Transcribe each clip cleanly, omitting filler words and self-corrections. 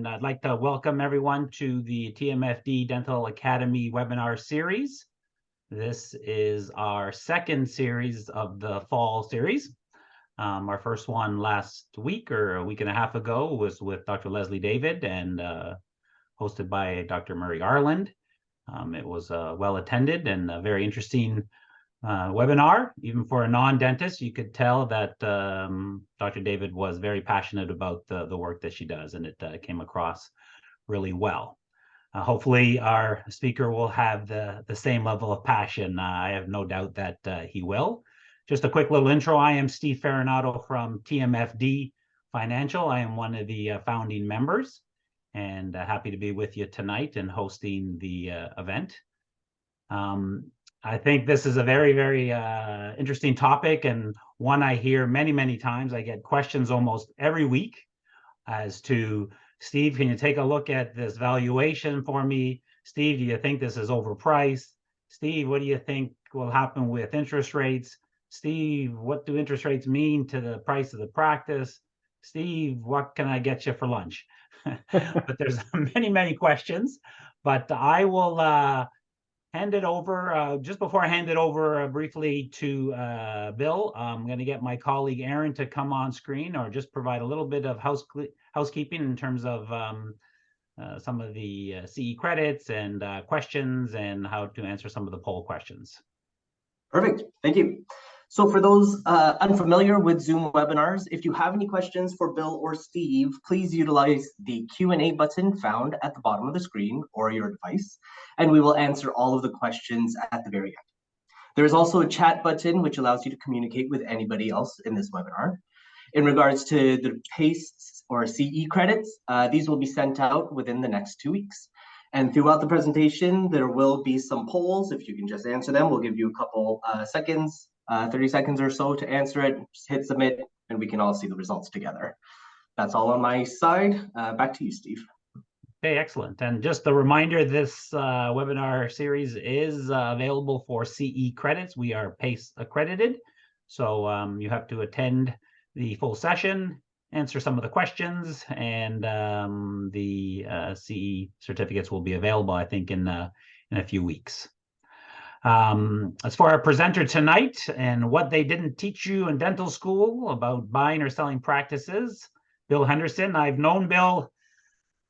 and I'd like to welcome everyone to the TMFD Dental Academy webinar series. This is our second series of the fall series. Our first one last week or a week and a half ago was with Dr. Leslie David and hosted by Dr. Murray Garland. It was well attended and a very interesting webinar. Even for a non-dentist, you could tell that Dr. David was very passionate about the work that she does, and it came across really well. Hopefully our speaker will have the same level of passion. I have no doubt that he will. Just a quick little intro. I am Steve Farinato from TMFD Financial. I am one of the founding members, and happy to be with you tonight and hosting the event. I think this is a very, very interesting topic, and one I hear many, many times. I get questions almost every week as to, Steve, can you take a look at this valuation for me? Steve, do you think this is overpriced? Steve, what do you think will happen with interest rates? Steve, what do interest rates mean to the price of the practice? Steve, what can I get you for lunch? But there's many, many questions, but I will hand it over. Just before I hand it over briefly to Bill, I'm going to get my colleague Aaron to come on screen, or just provide a little bit of housekeeping in terms of some of the CE credits and questions, and how to answer some of the poll questions. Perfect. Thank you. So for those unfamiliar with Zoom webinars, if you have any questions for Bill or Steve, please utilize the Q&A button found at the bottom of the screen or your device, and we will answer all of the questions at the very end. There is also a chat button which allows you to communicate with anybody else in this webinar. In regards to the PACE or CE credits, these will be sent out within the next 2 weeks. And throughout the presentation, there will be some polls. If you can just answer them, we'll give you a couple seconds, 30 seconds or so to answer it. Just hit submit, and we can all see the results together. That's all on my side. Back to you, Steve. Okay, excellent. And just a reminder, this webinar series is available for CE credits. We are PACE accredited, so you have to attend the full session, answer some of the questions, and the CE certificates will be available, I think, in a few weeks. As for our presenter tonight and what they didn't teach you in dental school about buying or selling practices, Bill Henderson. I've known Bill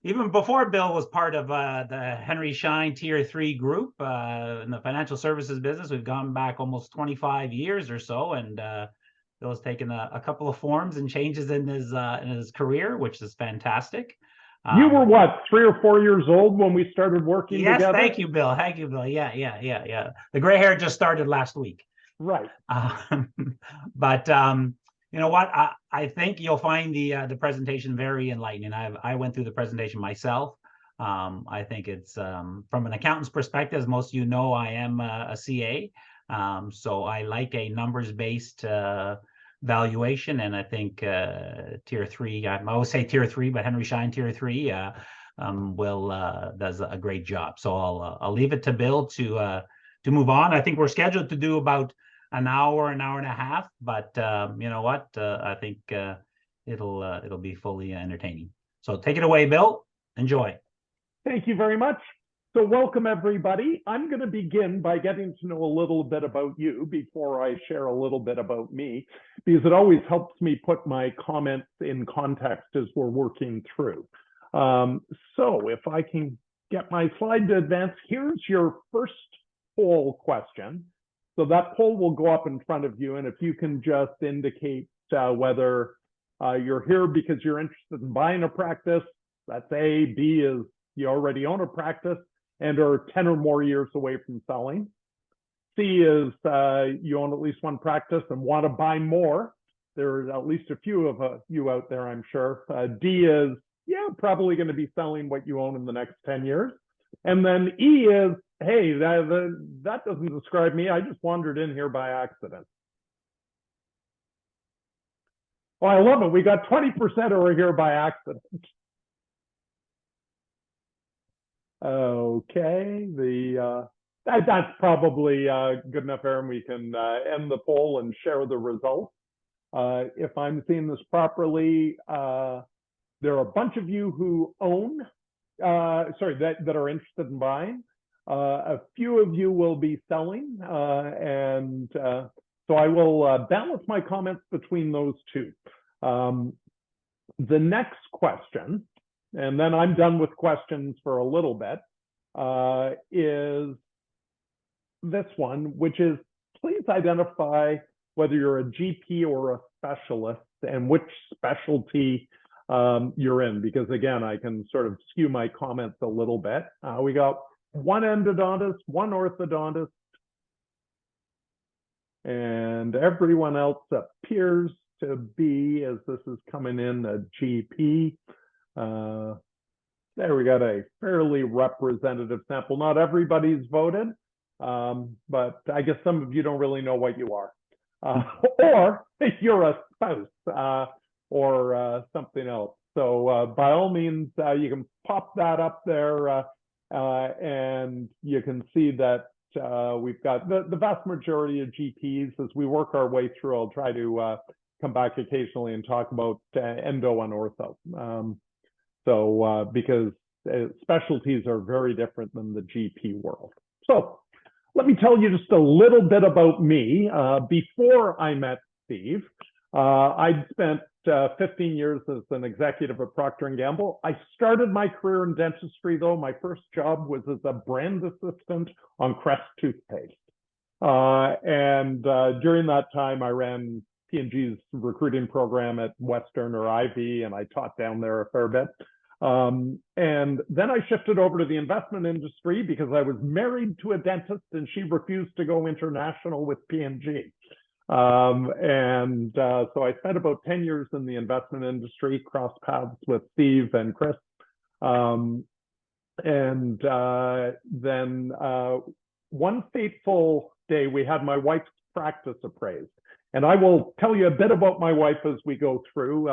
even before Bill was part of the Henry Schein Tier 3 group in the financial services business. We've gone back almost 25 years or so, and Bill has taken a couple of forms and changes in his career, which is fantastic. You were what, 3 or 4 years old when we started working together? Yes, thank you, Bill. Thank you, Bill. Yeah. The gray hair just started last week. Right. But you know what? I think you'll find the presentation very enlightening. I went through the presentation myself. I think it's from an accountant's perspective, as most of you know, I am a CA. So I like a numbers-based valuation, and I think Tier 3, I always say Tier 3, but Henry Schein Tier 3 does a great job. So I'll leave it to Bill to move on. I think we're scheduled to do about an hour and a half, but you know what? I think it'll be fully entertaining. So take it away, Bill. Enjoy. Thank you very much. So welcome, everybody. I'm going to begin by getting to know a little bit about you before I share a little bit about me, because it always helps me put my comments in context as we're working through. So if I can get my slide to advance, here's your first poll question. So that poll will go up in front of you, and if you can just indicate whether you're here because you're interested in buying a practice, that's A. B is you already own a practice and are 10 or more years away from selling. C is you own at least one practice and want to buy more. There are at least a few of you out there, I'm sure. D is, yeah, probably going to be selling what you own in the next 10 years. And then E is, hey, that doesn't describe me. I just wandered in here by accident. Oh, I love it. We got 20% who are here by accident. Okay, that's probably good enough, Aaron. We can end the poll and share the results. If I'm seeing this properly, There are a bunch of you who own, that are interested in buying. A few of you will be selling, so I will balance my comments between those two. The next question, and then I'm done with questions for a little bit, is this one, which is, please identify whether you're a GP or a specialist and which specialty you're in, because again, I can sort of skew my comments a little bit. We got one endodontist, one orthodontist, and everyone else appears to be, as this is coming in, a GP. There we got a fairly representative sample. Not everybody's voted, but I guess some of you don't really know what you are. Or you're a spouse or something else. So by all means, you can pop that up there and you can see that we've got the vast majority of GPs. As we work our way through, I'll try to come back occasionally and talk about endo and ortho. Because specialties are very different than the GP world. So let me tell you just a little bit about me. Before I met Steve, I'd spent 15 years as an executive at Procter & Gamble. I started my career in dentistry, though. My first job was as a brand assistant on Crest toothpaste. During that time, I ran P&G's recruiting program at Western or Ivy, and I taught down there a fair bit. And then I shifted over to the investment industry because I was married to a dentist and she refused to go international with P&G. So I spent about 10 years in the investment industry, crossed paths with Steve and Chris. Then one fateful day, we had my wife's practice appraised. And I will tell you a bit about my wife as we go through.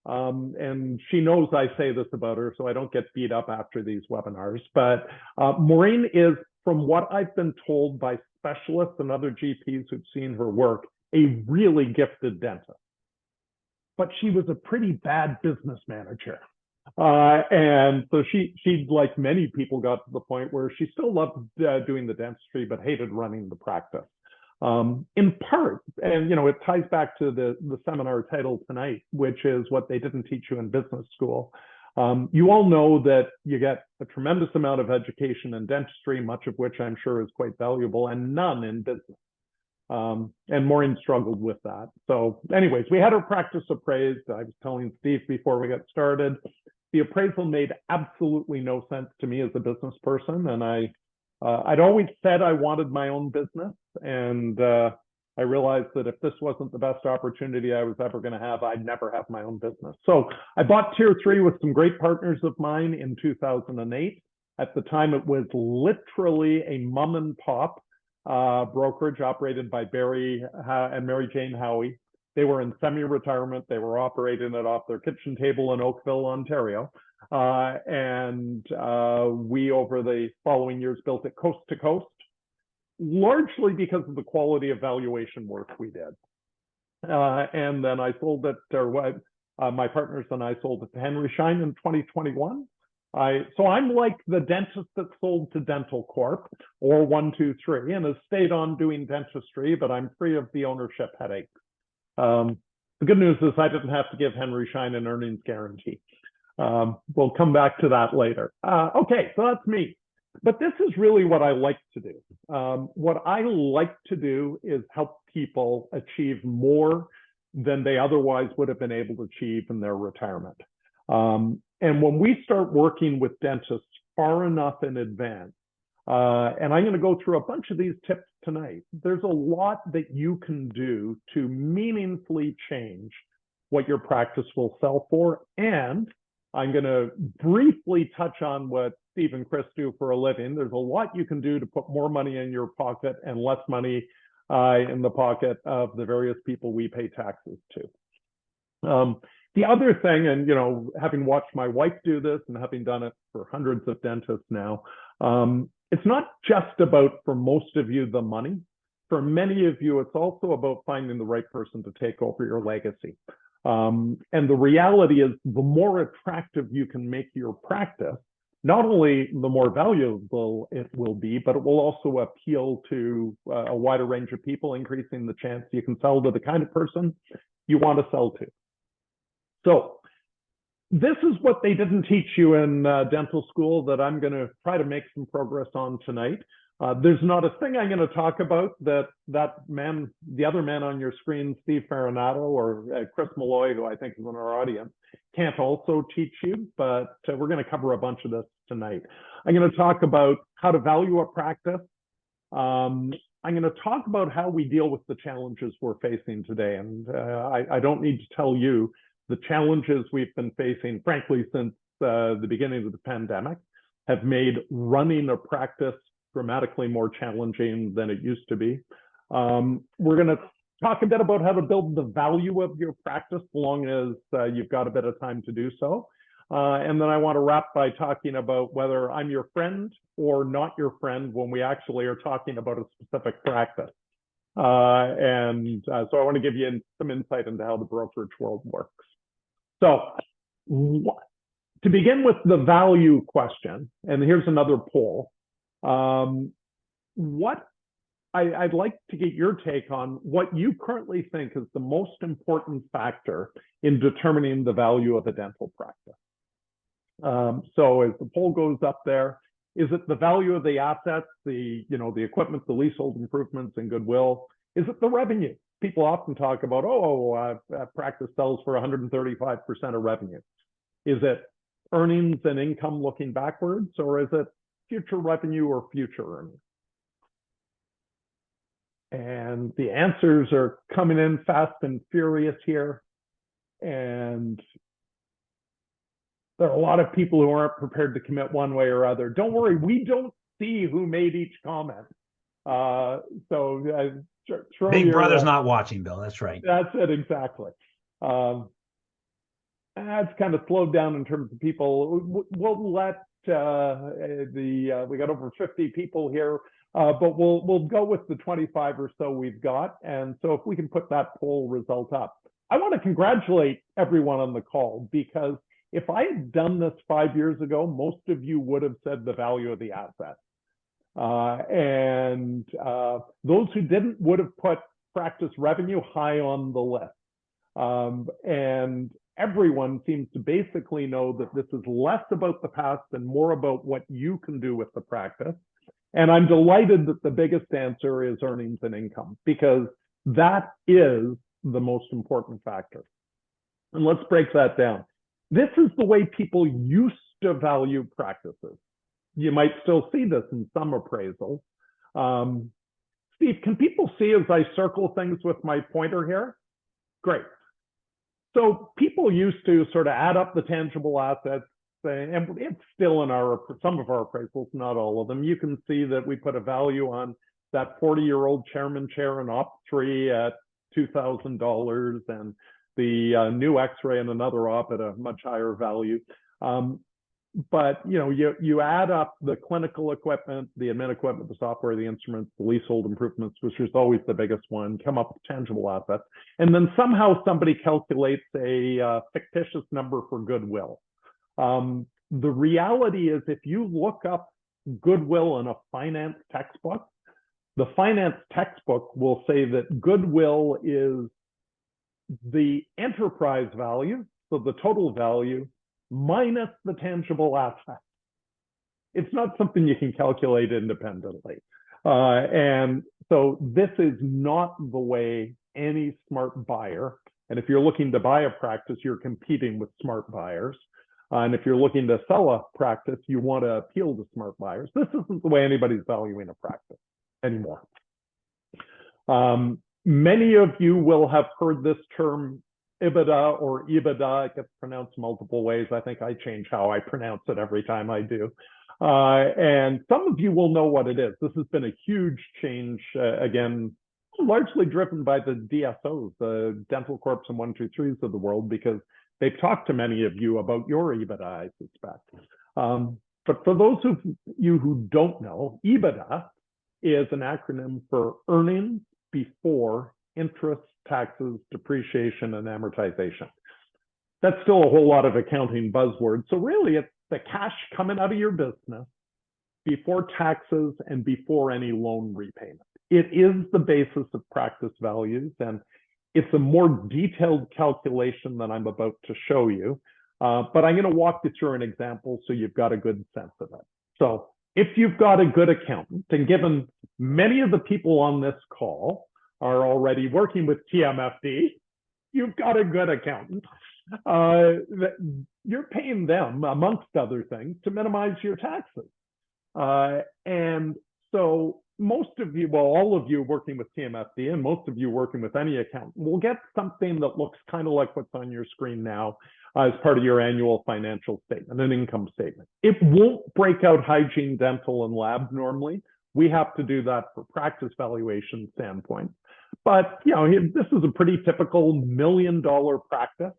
And she knows I say this about her, so I don't get beat up after these webinars. But Maureen is, from what I've been told by specialists and other GPs who've seen her work, a really gifted dentist. But she was a pretty bad business manager. And so she, like many people, got to the point where she still loved doing the dentistry, but hated running the practice. In part, and it ties back to the seminar title tonight, which is what they didn't teach you in business school. You all know that you get a tremendous amount of education in dentistry, much of which I'm sure is quite valuable, and none in business. And Maureen struggled with that. So anyways, we had her practice appraised. I was telling Steve before we got started, the appraisal made absolutely no sense to me as a business person. And I'd always said I wanted my own business. And I realized that if this wasn't the best opportunity I was ever going to have, I'd never have my own business. So I bought Tier 3 with some great partners of mine in 2008. At the time, it was literally a mom and pop brokerage operated by Barry and Mary Jane Howie. They were in semi-retirement. They were operating it off their kitchen table in Oakville, Ontario. We, over the following years, built it coast to coast, largely because of the quality of valuation work we did. And then I sold it, my partners and I sold it to Henry Schein in 2021. So I'm like the dentist that sold to Dental Corp or 123 and has stayed on doing dentistry, but I'm free of the ownership headache. The good news is I didn't have to give Henry Schein an earnings guarantee. We'll come back to that later. Okay, so that's me. But this is really what I like to do. What I like to do is help people achieve more than they otherwise would have been able to achieve in their retirement. And when we start working with dentists far enough in advance, and I'm going to go through a bunch of these tips tonight, there's a lot that you can do to meaningfully change what your practice will sell for. And I'm going to briefly touch on what Steve and Chris do for a living. There's a lot you can do to put more money in your pocket and less money in the pocket of the various people we pay taxes to. The other thing, and having watched my wife do this and having done it for hundreds of dentists now, it's not just about, for most of you, the money. For many of you, it's also about finding the right person to take over your legacy. And the reality is, the more attractive you can make your practice, not only the more valuable it will be, but it will also appeal to a wider range of people, increasing the chance you can sell to the kind of person you want to sell to. So this is what they didn't teach you in dental school that I'm going to try to make some progress on tonight. There's not a thing I'm going to talk about that man, the other man on your screen, Steve Farinato or Chris Malloy, who I think is in our audience, can't also teach you, but we're going to cover a bunch of this tonight. I'm going to talk about how to value a practice. I'm going to talk about how we deal with the challenges we're facing today. And I don't need to tell you the challenges we've been facing, frankly, since the beginning of the pandemic, have made running a practice dramatically more challenging than it used to be. We're going to talk a bit about how to build the value of your practice, as long as you've got a bit of time to do so. And then I want to wrap by talking about whether I'm your friend or not your friend when we actually are talking about a specific practice. So I want to give you some insight into how the brokerage world works. So to begin with the value question, and here's another poll. What I'd like to get your take on what you currently think is the most important factor in determining the value of a dental practice. So as the poll goes up there, is it the value of the assets, the equipment, the leasehold improvements and goodwill? Is it the revenue? People often talk about, practice sells for 135% of revenue. Is it earnings and income looking backwards, or is it future revenue or future earnings? And the answers are coming in fast and furious here. And there are a lot of people who aren't prepared to commit one way or other. Don't worry, we don't see who made each comment. Big Brother's not watching, Bill. That's right. That's it, exactly. That's kind of slowed down in terms of people. We'll let we got over 50 people here, but we'll go with the 25 or so we've got. And so if we can put that poll result up, I want to congratulate everyone on the call, because if I had done this 5 years ago, most of you would have said the value of the asset. Those who didn't would have put practice revenue high on the list. And everyone seems to basically know that this is less about the past and more about what you can do with the practice. And I'm delighted that the biggest answer is earnings and income, because that is the most important factor. And let's break that down. This is the way people used to value practices. You might still see this in some appraisals. Steve, can people see as I circle things with my pointer here? Great. So people used to sort of add up the tangible assets, and it's still in some of our appraisals, not all of them. You can see that we put a value on that 40-year-old chairman chair in Op 3 at $2,000, and the new X-ray and another op at a much higher value. But you add up the clinical equipment, the admin equipment, the software, the instruments, the leasehold improvements, which is always the biggest one, come up with tangible assets. And then somehow somebody calculates a fictitious number for goodwill. The reality is, if you look up goodwill in a finance textbook, the finance textbook will say that goodwill is the enterprise value, so the total value, minus the tangible asset. It's not something you can calculate independently. And so this is not the way any smart buyer, and if you're looking to buy a practice, you're competing with smart buyers. And if you're looking to sell a practice, you want to appeal to smart buyers. This isn't the way anybody's valuing a practice anymore. Many of you will have heard this term EBITDA or EBITDA. It gets pronounced multiple ways. I think I change how I pronounce it every time I do. And some of you will know what it is. This has been a huge change, again, largely driven by the DSOs, the dental corps and 123s of the world, because they've talked to many of you about your EBITDA, I suspect. But for those of you who don't know, EBITDA is an acronym for earnings before interest, taxes, depreciation, and amortization. That's still a whole lot of accounting buzzwords. So really, it's the cash coming out of your business before taxes and before any loan repayment. It is the basis of practice values, and it's a more detailed calculation than I'm about to show you. But I'm going to walk you through an example so you've got a good sense of it. So if you've got a good accountant, and given many of the people on this call are already working with TMFD, you've got a good accountant. You're paying them, amongst other things, to minimize your taxes. And so most of you, well, all of you working with TMFD and most of you working with any accountant will get something that looks kind of like what's on your screen now as part of your annual financial statement, an income statement. It won't break out hygiene, dental, and lab normally. We have to do that for practice valuation standpoint. But you know, this is a pretty typical $1 million practice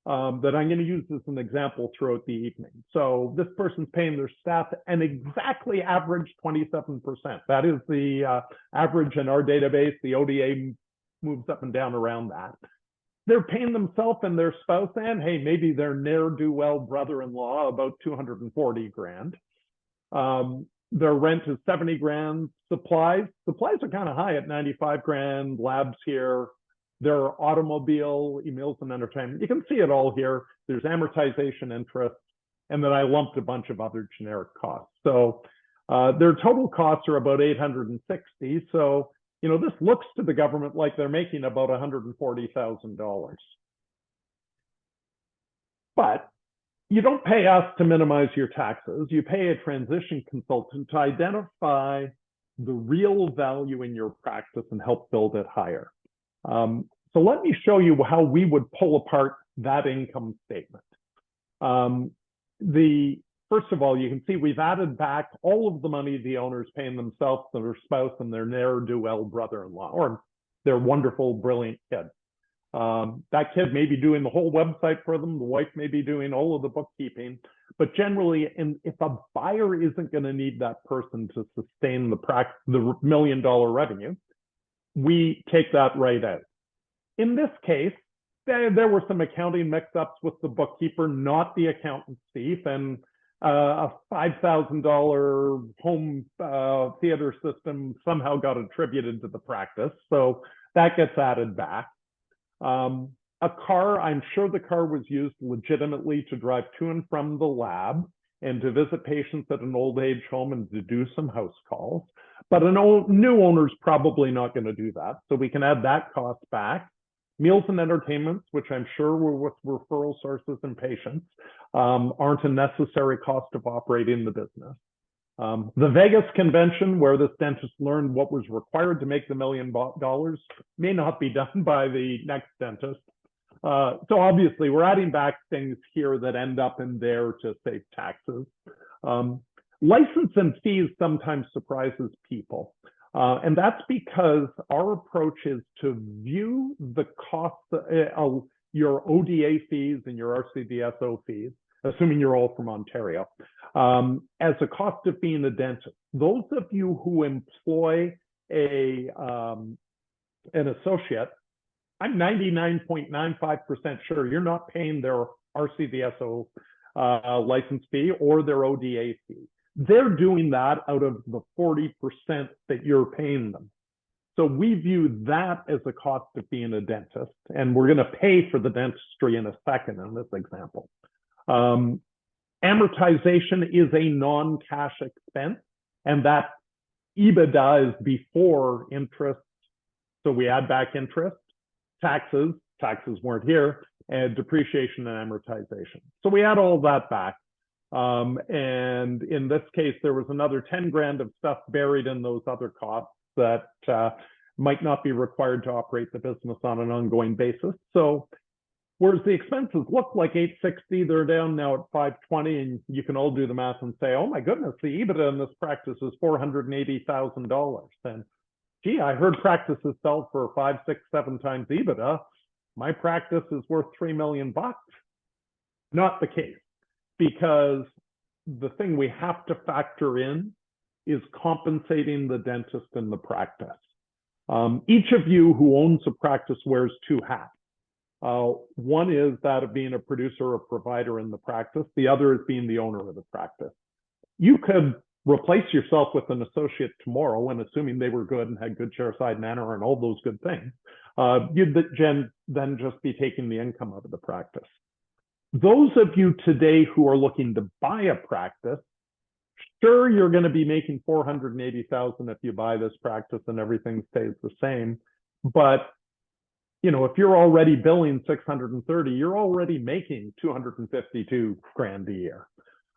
that I'm going to use as an example throughout the evening. So this person's paying their staff an exactly average 27%. That is the average in our database. The ODA moves up and down around that. They're paying themselves and their spouse, and hey, maybe their ne'er-do-well brother-in-law about 240 grand. Their rent is 70 grand. Supplies are kind of high at 95 grand. Labs here. Their automobile, meals and entertainment. You can see it all here. There's amortization, interest, and then I lumped a bunch of other generic costs. So their total costs are about 860. So, you know, this looks to the government like they're making about $140,000. But you don't pay us to minimize your taxes. You pay a transition consultant to identify the real value in your practice and help build it higher. So let me show you how we would pull apart that income statement. First of all, you can see we've added back all of the money the owner's paying themselves, their spouse, and their ne'er-do-well brother-in-law, or their wonderful, brilliant kid. That kid may be doing the whole website for them. The wife may be doing all of the bookkeeping. But generally, if a buyer isn't going to need that person to sustain the $1 million revenue, we take that right out. In this case, there were some accounting mix-ups with the bookkeeper, not the accountant's thief, and a $5,000 home theater system somehow got attributed to the practice. So that gets added back. A car, I'm sure the car was used legitimately to drive to and from the lab and to visit patients at an old age home and to do some house calls. But a new owner's probably not going to do that. So we can add that cost back. Meals and entertainments, which I'm sure were with referral sources and patients, aren't a necessary cost of operating the business. The Vegas convention, where this dentist learned what was required to make the $1 million, may not be done by the next dentist. So obviously, we're adding back things here that end up in there to save taxes. License and fees sometimes surprises people. And that's because our approach is to view the cost of your ODA fees and your RCDSO fees, assuming you're all from Ontario, as a cost of being a dentist. Those of you who employ an associate, I'm 99.95% sure you're not paying their RCDSO license fee or their ODA fee. They're doing that out of the 40% that you're paying them. So we view that as a cost of being a dentist, and we're going to pay for the dentistry in a second in this example. Amortization is a non-cash expense, and that EBITDA is before interest. So we add back interest, taxes weren't here, and depreciation and amortization. So we add all that back. And in this case, there was another 10 grand of stuff buried in those other costs that might not be required to operate the business on an ongoing basis. So whereas the expenses look like 860, they're down now at 520, and you can all do the math and say, oh my goodness, the EBITDA in this practice is $480,000. And gee, I heard practices sell for 5, 6, 7 times EBITDA. My practice is worth $3 million. Not the case. Because the thing we have to factor in is compensating the dentist and the practice. Each of you who owns a practice wears two hats. One is that of being a producer or provider in the practice. The other is being the owner of the practice. You could replace yourself with an associate tomorrow, and assuming they were good and had good chairside manner and all those good things, you'd then just be taking the income out of the practice. Those of you today who are looking to buy a practice, sure, you're going to be making $480,000 if you buy this practice and everything stays the same. But if you're already billing 630, you're already making 252 grand a year.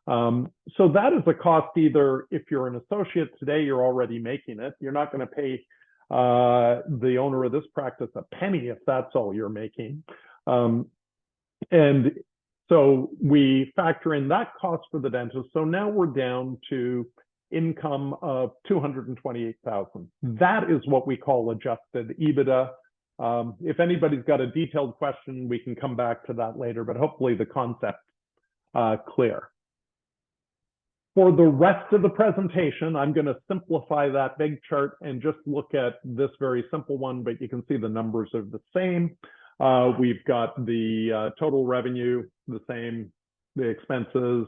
So that is a cost. Either if you're an associate today, you're already making it. You're not going to pay the owner of this practice a penny if that's all you're making. And so we factor in that cost for the dentist. So now we're down to income of $228,000. That is what we call adjusted EBITDA. If anybody's got a detailed question, we can come back to that later, but hopefully the concept clear. For the rest of the presentation, I'm going to simplify that big chart and just look at this very simple one, but you can see the numbers are the same. We've got the total revenue, the same, the expenses,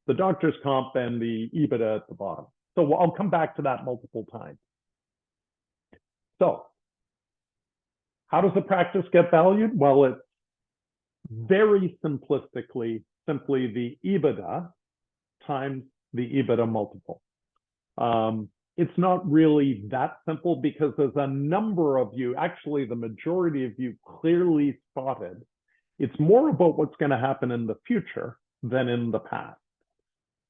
the doctor's comp, and the EBITDA at the bottom. So I'll come back to that multiple times. So how does the practice get valued? Well, it's very simplistically, simply the EBITDA times the EBITDA multiple. It's not really that simple because there's a number of you, actually the majority of you clearly spotted, it's more about what's going to happen in the future than in the past.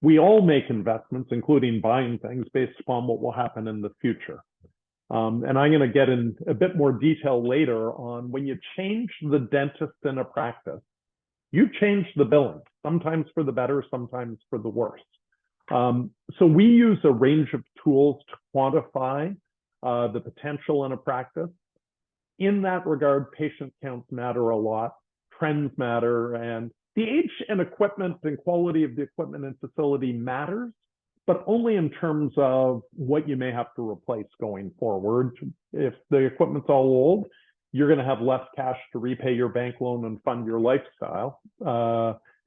We all make investments, including buying things, based upon what will happen in the future. And I'm going to get in a bit more detail later on when you change the dentist in a practice, you change the billing, sometimes for the better, sometimes for the worse. So we use a range of tools to quantify the potential in a practice. In that regard, patient counts matter a lot, trends matter, and the age and equipment and quality of the equipment and facility matters, but only in terms of what you may have to replace going forward. If the equipment's all old, you're going to have less cash to repay your bank loan and fund your lifestyle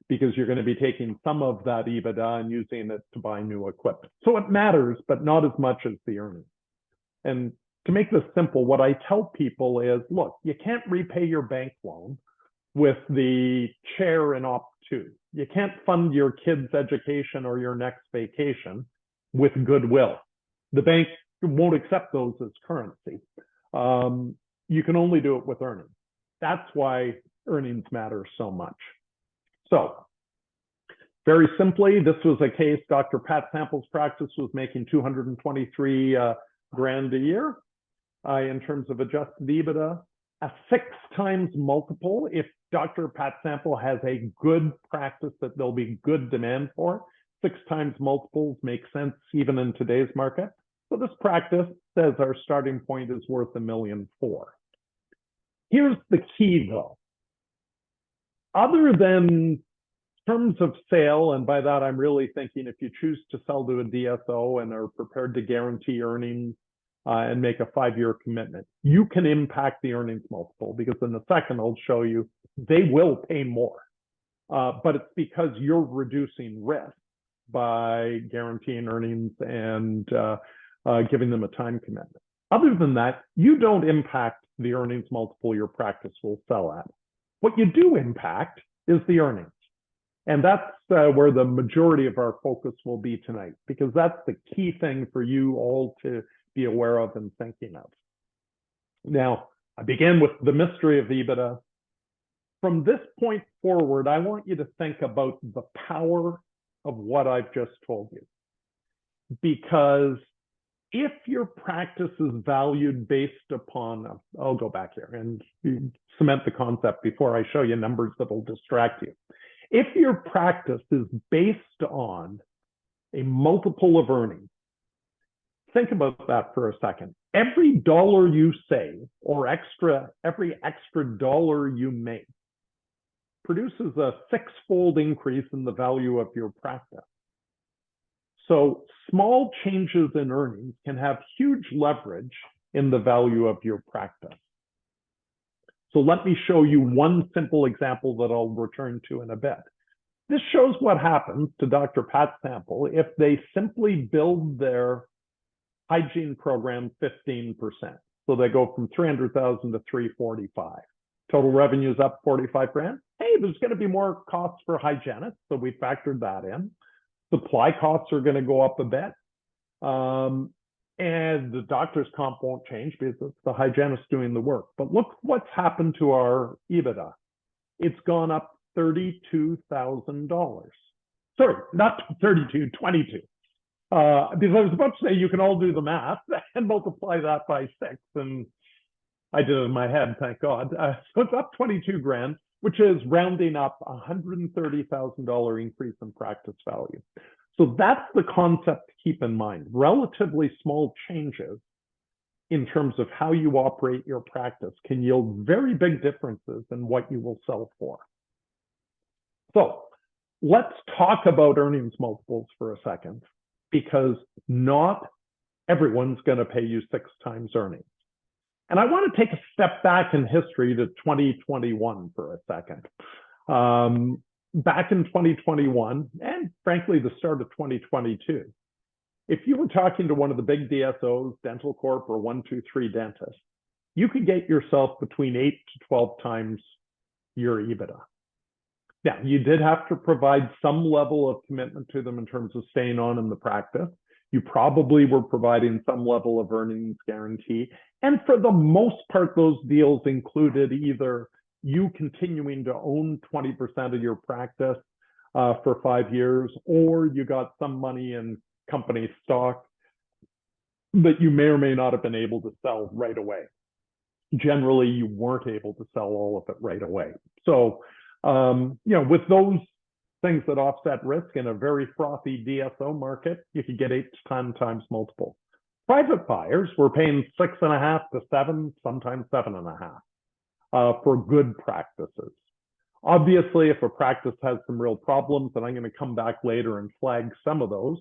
because you're going to be taking some of that EBITDA and using it to buy new equipment. So it matters, but not as much as the earnings. And to make this simple, what I tell people is, look, you can't repay your bank loan with the chair in Op2. You can't fund your kid's education or your next vacation with goodwill. The bank won't accept those as currency. You can only do it with earnings. That's why earnings matter so much. So very simply, this was a case, Dr. Pat Sample's practice was making 223 grand a year in terms of adjusted EBITDA. A 6x multiple, if Dr. Pat Sample has a good practice that there'll be good demand for, 6x multiples make sense even in today's market. So this practice says our starting point is worth $1.4 million. Here's the key though. Other than terms of sale, and by that I'm really thinking if you choose to sell to a DSO and are prepared to guarantee earnings and make a 5-year commitment, you can impact the earnings multiple, because in a second I'll show you they will pay more. But it's because you're reducing risk by guaranteeing earnings and giving them a time commitment. Other than that, you don't impact the earnings multiple your practice will sell at. What you do impact is the earnings. And that's where the majority of our focus will be tonight, because that's the key thing for you all to be aware of and thinking of. Now, I began with the mystery of EBITDA. From this point forward, I want you to think about the power of what I've just told you. Because if your practice is valued based upon, I'll go back here and cement the concept before I show you numbers that will distract you. If your practice is based on a multiple of earnings, think about that for a second. Every dollar you save or every extra dollar you make produces a 6-fold increase in the value of your practice. So small changes in earnings can have huge leverage in the value of your practice. So let me show you one simple example that I'll return to in a bit. This shows what happens to Dr. Pat Sample if they simply build their hygiene program 15%. So they go from 300,000 to 345. Total revenue is up 45 grand. Hey, there's going to be more costs for hygienists, so we factored that in. Supply costs are going to go up a bit. And the doctor's comp won't change because it's the hygienist doing the work. But look what's happened to our EBITDA. It's gone up $32,000. Sorry, not 32, 22. Because I was about to say you can all do the math and multiply that by 6. And I did it in my head, thank God. So it's up 22 grand, which is rounding up $130,000 increase in practice value. So that's the concept to keep in mind. Relatively small changes in terms of how you operate your practice can yield very big differences in what you will sell for. So let's talk about earnings multiples for a second, because not everyone's going to pay you 6 times earnings. And I want to take a step back in history to 2021 for a second. Back in 2021, and frankly, the start of 2022, if you were talking to one of the big DSOs, Dental Corp or 123 Dentist, you could get yourself between 8 to 12 times your EBITDA. Now, you did have to provide some level of commitment to them in terms of staying on in the practice. You probably were providing some level of earnings guarantee. And for the most part, those deals included either you continuing to own 20% of your practice for 5 years, or you got some money in company stock that you may or may not have been able to sell right away. Generally, you weren't able to sell all of it right away. So, with those things that offset risk in a very frothy DSO market, you could get 8 to 10 times multiple. Private buyers were paying 6.5 to 7, sometimes 7.5 for good practices. Obviously, if a practice has some real problems, and I'm going to come back later and flag some of those,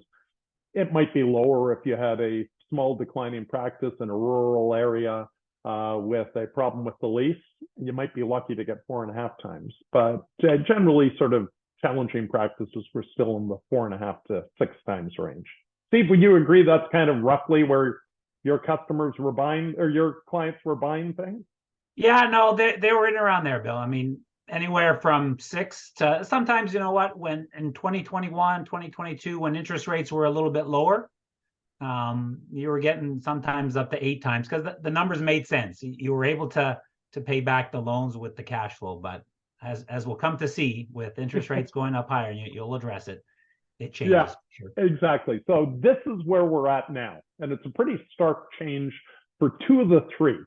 it might be lower if you had a small declining practice in a rural area with a problem with the lease. You might be lucky to get 4.5 times. But generally, sort of challenging practices were still in the 4.5 to 6 times range. Steve, would you agree that's kind of roughly where your customers were buying, or your clients were buying things? Yeah, no, they were in around there, Bill. I mean, anywhere from 6 to sometimes, you know what, when in 2021, 2022, when interest rates were a little bit lower, you were getting sometimes up to 8 times because the numbers made sense. You were able to pay back the loans with the cash flow. But as we'll come to see, with interest rates going up higher, and you'll address it, it changes. Yeah, sure. Exactly. So this is where we're at now. And it's a pretty stark change for 2 of the 3.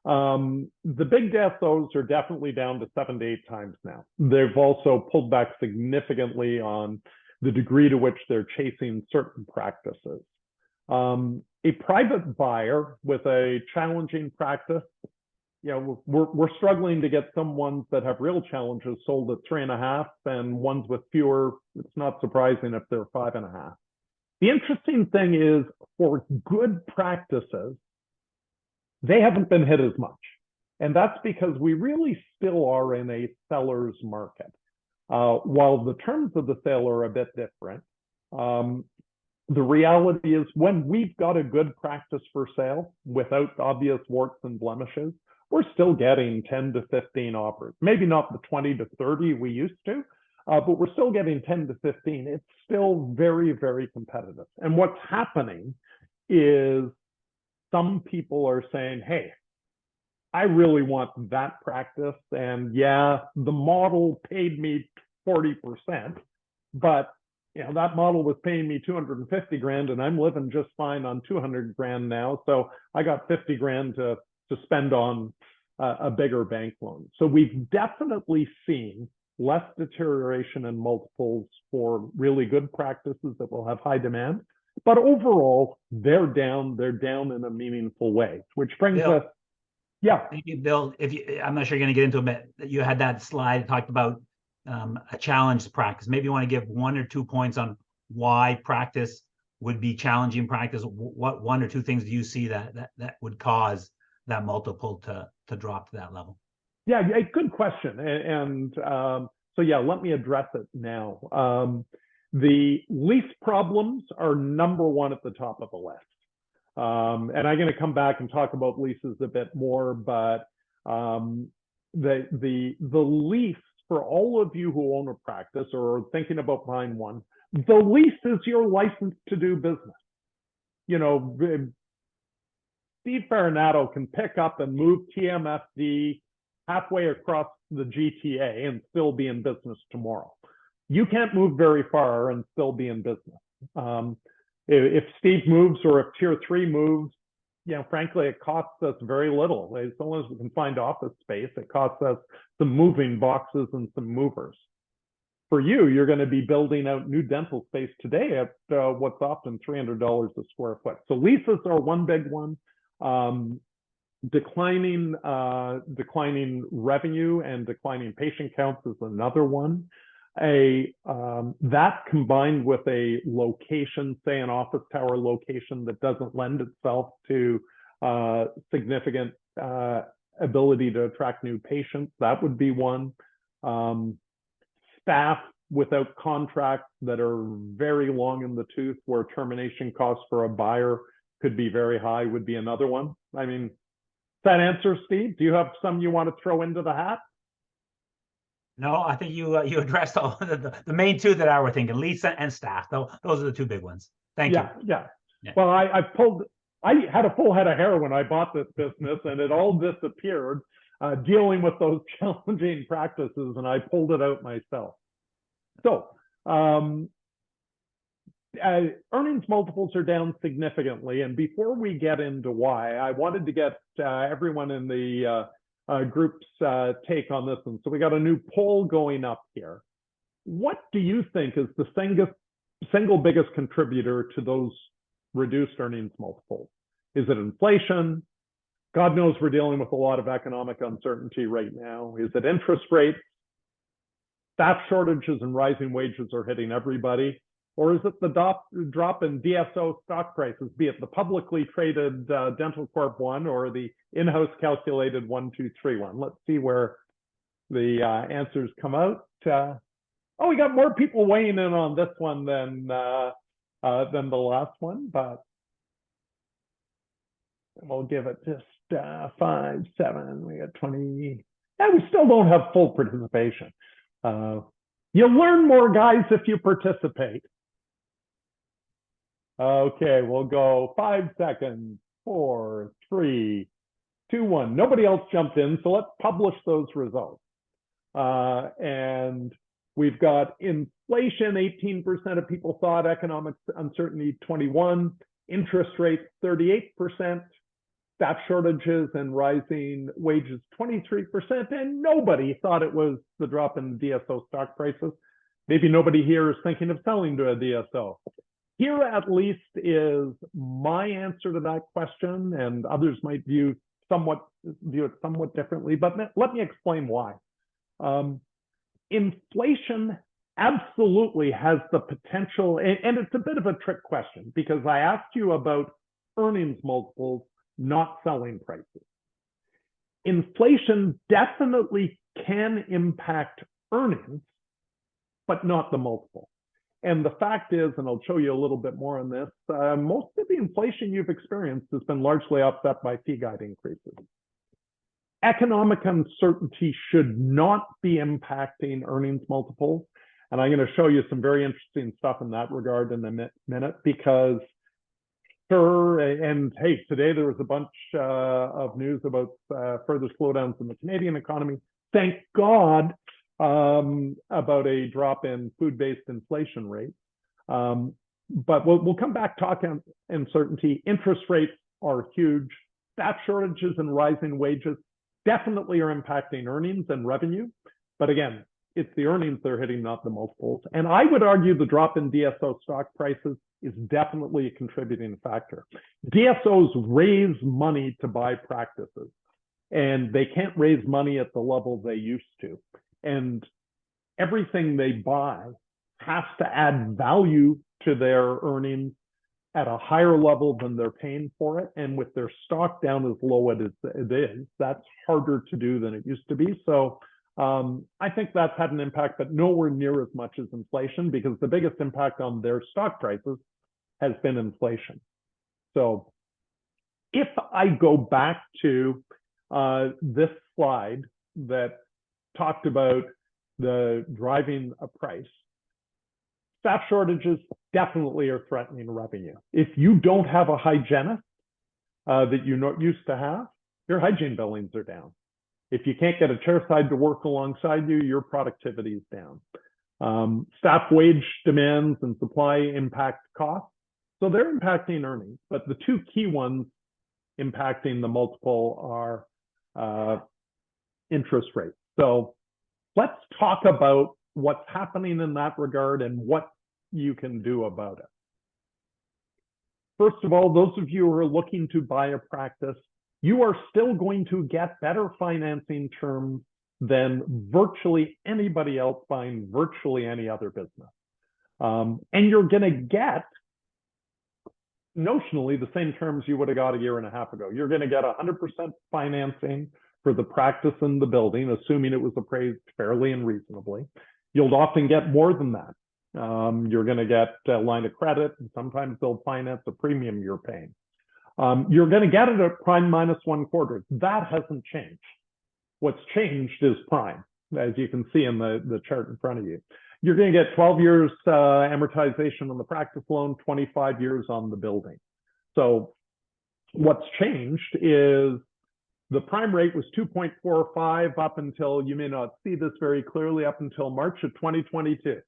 The big DSOs are definitely down to 7 to 8 times now. They've also pulled back significantly on the degree to which they're chasing certain practices. A private buyer with a challenging practice, we're struggling to get some ones that have real challenges sold at 3.5, and ones with fewer, it's not surprising if they're 5.5. The interesting thing is, for good practices, they haven't been hit as much. And that's because we really still are in a seller's market. While the terms of the sale are a bit different, the reality is when we've got a good practice for sale without obvious warts and blemishes, we're still getting 10 to 15 offers. Maybe not the 20 to 30 we used to, but we're still getting 10 to 15. It's still very, very competitive. And what's happening is some people are saying, hey, I really want that practice. And yeah, the model paid me 40%, but that model was paying me 250 grand and I'm living just fine on 200 grand now. So I got 50 grand to spend on a bigger bank loan. So we've definitely seen less deterioration in multiples for really good practices that will have high demand. But overall, they're down in a meaningful way, which brings Bill, us, yeah. Thank you, Bill. I'm not sure you're going to get into it, but you had that slide that talked about a challenged practice. Maybe you want to give 1 or 2 points on why practice would be challenging practice? What one or two things do you see that would cause that multiple to drop to that level? Yeah, good question. And so yeah, let me address it now. The lease problems are number one at the top of the list. And I'm going to come back and talk about leases a bit more, but the lease, for all of you who own a practice or are thinking about buying one, the lease is your license to do business. You know, Steve Farinato can pick up and move TMFD halfway across the GTA and still be in business tomorrow. You can't move very far and still be in business. If Steve moves or if Tier 3 moves, you know, frankly, it costs us very little. As long as we can find office space, it costs us some moving boxes and some movers. For you, you're going to be building out new dental space today at what's often $300 a square foot. So leases are one big one. Declining revenue and declining patient counts is another one. That combined with a location, say an office tower location that doesn't lend itself to significant ability to attract new patients, that would be one. Staff without contracts that are very long in the tooth, where termination costs for a buyer could be very high, would be another one. I mean, that answer, Steve? Do you have some you want to throw into the hat? No, I think you addressed all the main two that I were thinking: lease and staff. Those are the two big ones. Thank you. Yeah. Well, I had a full head of hair when I bought this business, and it all disappeared dealing with those challenging practices, and I pulled it out myself. So earnings multiples are down significantly, and before we get into why, I wanted to get everyone in the group's take on this one. So we got a new poll going up here. What do you think is the single biggest contributor to those reduced earnings multiples? Is it inflation? God knows we're dealing with a lot of economic uncertainty right now. Is it interest rates? Staff shortages and rising wages are hitting everybody. Or is it the drop in DSO stock prices, be it the publicly traded Dental Corp one or the in-house calculated 1, 2, 3 one? Let's see where the answers come out. Oh, we got more people weighing in on this one than the last one, but we'll give it just 5, 7. We got 20. Yeah, we still don't have full participation. You'll learn more, guys, if you participate. Okay, we'll go 5 seconds, 4, 3, 2, 1. Nobody else jumped in, so let's publish those results. And we've got inflation, 18% of people thought, economic uncertainty, 21%, interest rates, 38%, staff shortages and rising wages, 23%, and nobody thought it was the drop in the DSO stock prices. Maybe nobody here is thinking of selling to a DSO. Here, at least, is my answer to that question, and others might view it somewhat differently, but let me explain why. Inflation absolutely has the potential, and it's a bit of a trick question, because I asked you about earnings multiples, not selling prices. Inflation definitely can impact earnings, but not the multiple. And the fact is, and I'll show you a little bit more on this, most of the inflation you've experienced has been largely offset by fee guide increases. Economic uncertainty should not be impacting earnings multiples. And I'm going to show you some very interesting stuff in that regard in a minute, because sure, and hey, today there was a bunch of news about further slowdowns in the Canadian economy. Thank God. About a drop in food-based inflation rates. But we'll come back talking uncertainty. Interest rates are huge. Staff shortages and rising wages definitely are impacting earnings and revenue. But again, it's the earnings they're hitting, not the multiples. And I would argue the drop in DSO stock prices is definitely a contributing factor. DSOs raise money to buy practices, and they can't raise money at the level they used to. And everything they buy has to add value to their earnings at a higher level than they're paying for it. And with their stock down as low as it is, that's harder to do than it used to be. So I think that's had an impact, but nowhere near as much as inflation, because the biggest impact on their stock prices has been inflation. So if I go back to this slide that talked about the driving a price, staff shortages definitely are threatening revenue. If you don't have a hygienist that you used to have, your hygiene billings are down. If you can't get a chairside to work alongside you, your productivity is down. Staff wage demands and supply impact costs. So they're impacting earnings, but the two key ones impacting the multiple are interest rates. So let's talk about what's happening in that regard and what you can do about it. First of all, those of you who are looking to buy a practice, you are still going to get better financing terms than virtually anybody else buying virtually any other business. And you're going to get notionally the same terms you would have got a year and a half ago. You're going to get 100% financing for the practice and the building, assuming it was appraised fairly and reasonably. You'll often get more than that. You're going to get a line of credit, and sometimes they'll finance a premium you're paying. You're going to get it at prime minus 1/4. That hasn't changed. What's changed is prime, as you can see in the chart in front of you. You're going to get 12 years amortization on the practice loan, 25 years on the building. So what's changed is the prime rate was 2.45 up until, you may not see this very clearly, up until March of 2022.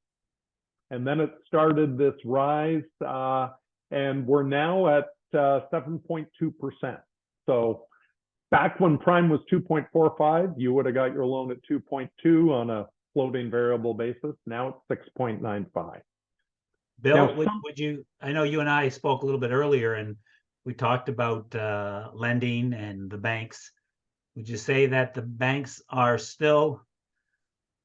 And then it started this rise, and we're now at 7.2%. So back when prime was 2.45, you would have got your loan at 2.2 on a floating variable basis. Now it's 6.95. Bill, Now, would you, I know you and I spoke a little bit earlier and we talked about lending and the banks. Would you say that the banks are still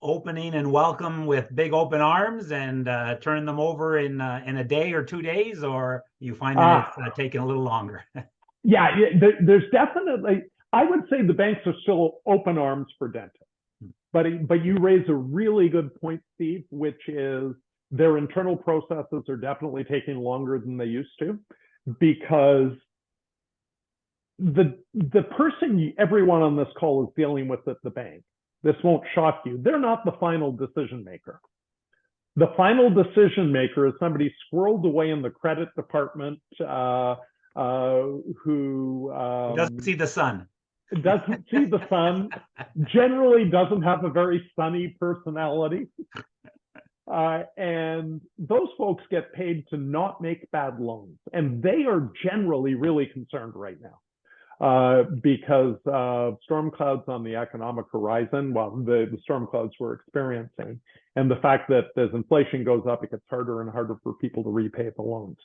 opening and welcome with big open arms and turning them over in a day or 2 days, or you finding it's taking a little longer? Yeah, there's definitely, I would say the banks are still open arms for dentists. But you raise a really good point, Steve, which is their internal processes are definitely taking longer than they used to, because the person everyone on this call is dealing with at the bank, this won't shock you, they're not the final decision maker. The final decision maker is somebody squirreled away in the credit department who doesn't see the sun. Doesn't see the sun, generally doesn't have a very sunny personality. And those folks get paid to not make bad loans. And they are generally really concerned right now because storm clouds on the economic horizon, well, the storm clouds we're experiencing, and the fact that as inflation goes up, it gets harder and harder for people to repay the loans.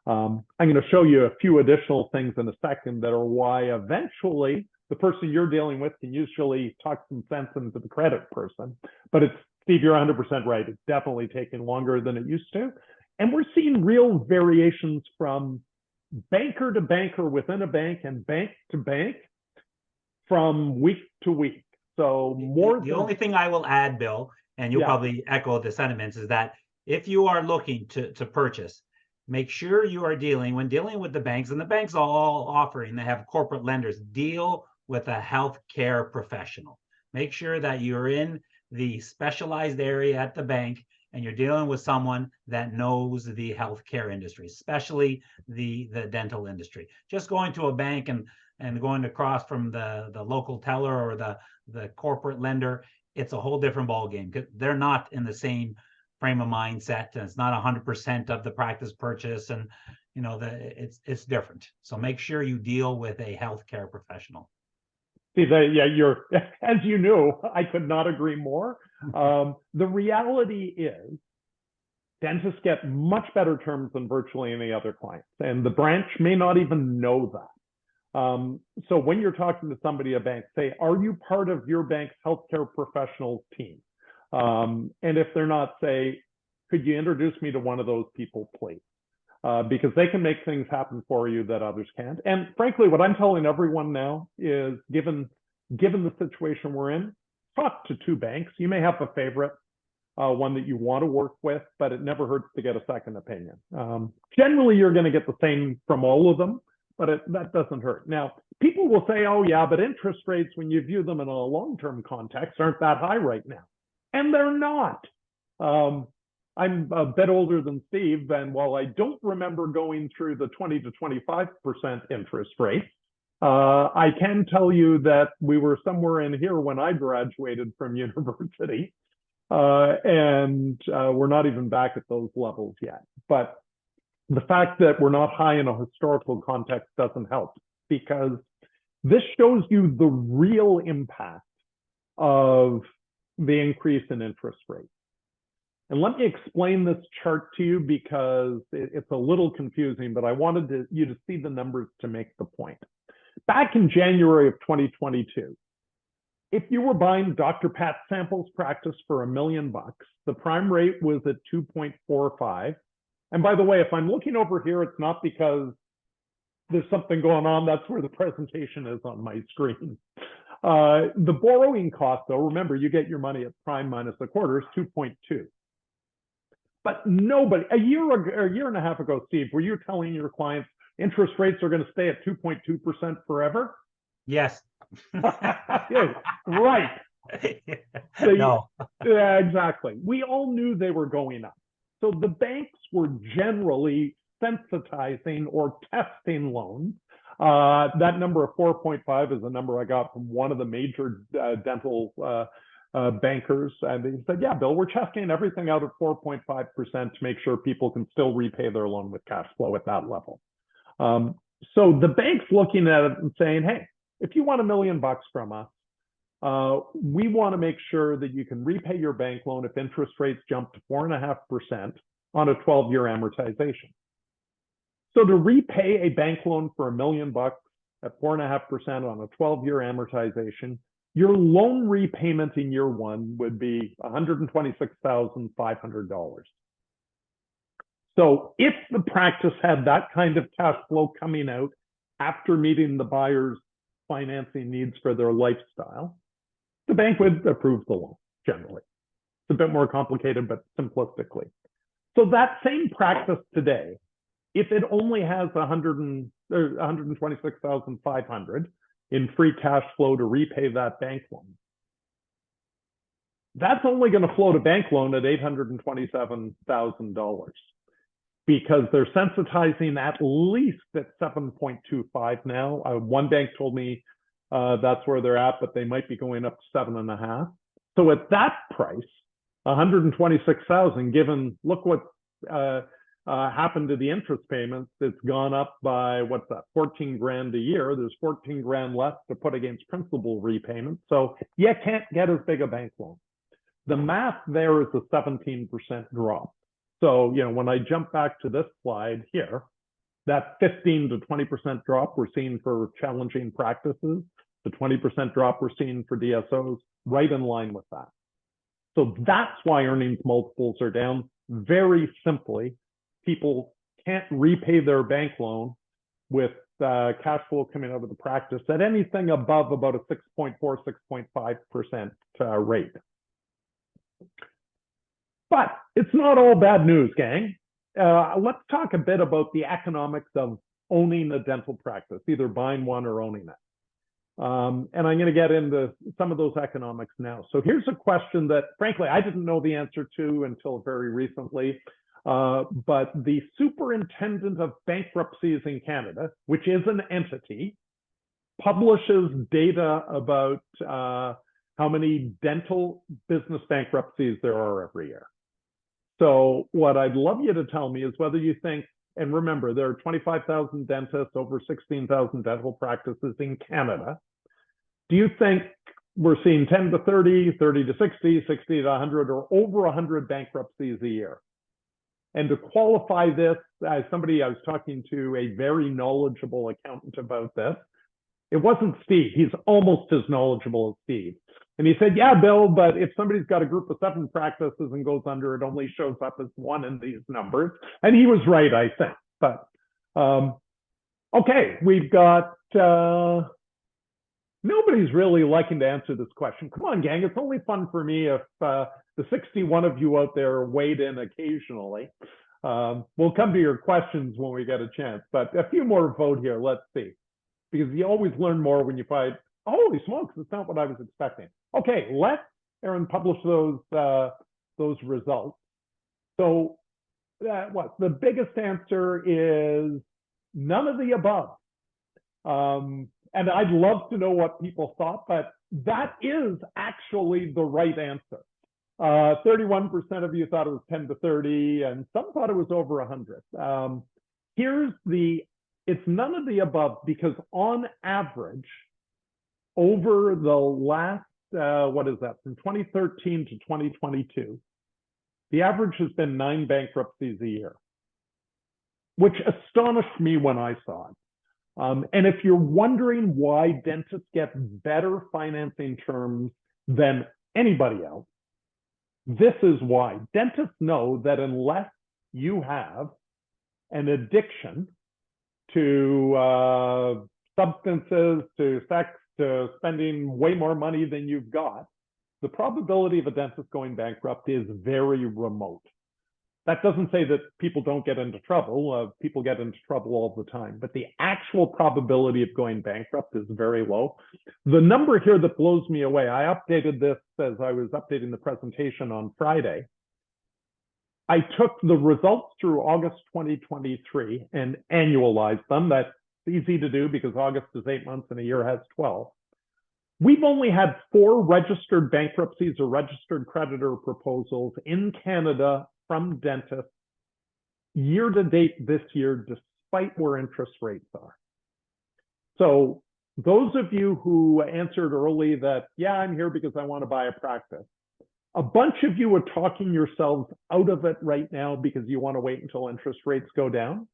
I'm going to show you a few additional things in a second that are why eventually the person you're dealing with can usually talk some sense into the credit person. But it's, Steve, you're 100% right. It's definitely taking longer than it used to. And we're seeing real variations from banker to banker within a bank and bank to bank from week to week. So the only thing I will add, Bill, and you'll probably echo the sentiments, is that if you are looking to purchase, make sure you are when dealing with the banks, and the banks are all offering, they have corporate lenders, deal with a healthcare professional. Make sure that you're in the specialized area at the bank and you're dealing with someone that knows the healthcare industry, especially the dental industry. Just going to a bank and going across from the local teller or the corporate lender, it's a whole different ballgame because they're not in the same frame of mindset, and it's not 100% of the practice purchase, and you know it's different. So make sure you deal with a healthcare professional. See, you're, as you know, I could not agree more. The reality is dentists get much better terms than virtually any other clients, and the branch may not even know that. So when you're talking to somebody at a bank, say, are you part of your bank's healthcare professionals team? And if they're not, say, could you introduce me to one of those people, please? because they can make things happen for you that others can't. And frankly, what I'm telling everyone now is, given the situation we're in, talk to two banks. You may have a favorite, one that you want to work with, but it never hurts to get a second opinion. Generally, you're going to get the same from all of them, but that doesn't hurt. Now, people will say, oh yeah, but interest rates, when you view them in a long-term context, aren't that high right now. And they're not. I'm a bit older than Steve, and while I don't remember going through the 20 to 25% interest rate, I can tell you that we were somewhere in here when I graduated from university, and we're not even back at those levels yet. But the fact that we're not high in a historical context doesn't help, because this shows you the real impact of the increase in interest rates. And let me explain this chart to you, because it's a little confusing, but I wanted you to see the numbers to make the point. Back in January of 2022, if you were buying Dr. Pat Sample's practice for $1 million, the prime rate was at 2.45. And by the way, if I'm looking over here, it's not because there's something going on. That's where the presentation is on my screen. The borrowing cost, though, remember, you get your money at prime minus a quarter, is 2.2. But nobody, a year and a half ago, Steve, were you telling your clients interest rates are going to stay at 2.2% forever? Yes. Yeah, right. No. Yeah, exactly. We all knew they were going up. So the banks were generally sensitizing or testing loans. That number of 4.5 is a number I got from one of the major dental bankers. And he said, yeah, Bill, we're testing everything out at 4.5% to make sure people can still repay their loan with cash flow at that level. So the bank's looking at it and saying, hey, if you want $1 million from us, we want to make sure that you can repay your bank loan if interest rates jump to 4.5% on a 12-year amortization. So to repay a bank loan for $1 million at 4.5% on a 12-year amortization, your loan repayment in year one would be $126,500. So if the practice had that kind of cash flow coming out after meeting the buyer's financing needs for their lifestyle, the bank would approve the loan, generally. It's a bit more complicated, but simplistically. So that same practice today, if it only has $126,500 in free cash flow to repay that bank loan, that's only going to float a bank loan at $827,000, because they're sensitizing at least at 7.25 now. One bank told me that's where they're at, but they might be going up to 7.5. So at that price, 126,000, given, look what happened to the interest payments, it's gone up by, what's that, 14 grand a year. There's 14 grand left to put against principal repayments. So you can't get as big a bank loan. The math there is a 17% drop. So, when I jump back to this slide here, that 15 to 20% drop we're seeing for challenging practices, the 20% drop we're seeing for DSOs, right in line with that. So that's why earnings multiples are down. Very simply, people can't repay their bank loan with cash flow coming out of the practice at anything above about a 6.4, 6.5% rate. But it's not all bad news, gang. Let's talk a bit about the economics of owning a dental practice, either buying one or owning it. And I'm going to get into some of those economics now. So here's a question that, frankly, I didn't know the answer to until very recently. But the Superintendent of Bankruptcies in Canada, which is an entity, publishes data about how many dental business bankruptcies there are every year. So what I'd love you to tell me is whether you think, and remember, there are 25,000 dentists, over 16,000 dental practices in Canada. Do you think we're seeing 10 to 30, 30 to 60, 60 to 100, or over 100 bankruptcies a year? And to qualify this, as somebody I was talking to, a very knowledgeable accountant about this, it wasn't Steve. He's almost as knowledgeable as Steve. And he said, yeah, Bill, but if somebody's got a group of 7 practices and goes under, it only shows up as 1 in these numbers. And he was right, I think. But okay, we've got nobody's really liking to answer this question. Come on, gang. It's only fun for me if the 61 of you out there weighed in occasionally. We'll come to your questions when we get a chance, but a few more vote here. Let's see, because you always learn more when you find, holy smokes, that's not what I was expecting. Okay, let Aaron publish those results. So what the biggest answer is none of the above. And I'd love to know what people thought, but that is actually the right answer. 31% of you thought it was 10 to 30, and some thought it was over 100. It's none of the above, because on average, over the last, what is that, from 2013 to 2022, the average has been 9 bankruptcies a year, which astonished me when I saw it. And if you're wondering why dentists get better financing terms than anybody else, this is why. Dentists know that unless you have an addiction to substances, to sex, to spending way more money than you've got, the probability of a dentist going bankrupt is very remote. That doesn't say that people don't get into trouble. People get into trouble all the time, but the actual probability of going bankrupt is very low. The number here that blows me away, I updated this as I was updating the presentation on Friday. I took the results through August 2023 and annualized them. That's easy to do because August is 8 months and a year has 12. We've only had 4 registered bankruptcies or registered creditor proposals in Canada from dentists year to date this year, despite where interest rates are. So those of you who answered early that, yeah, I'm here because I want to buy a practice, a bunch of you are talking yourselves out of it right now because you want to wait until interest rates go down.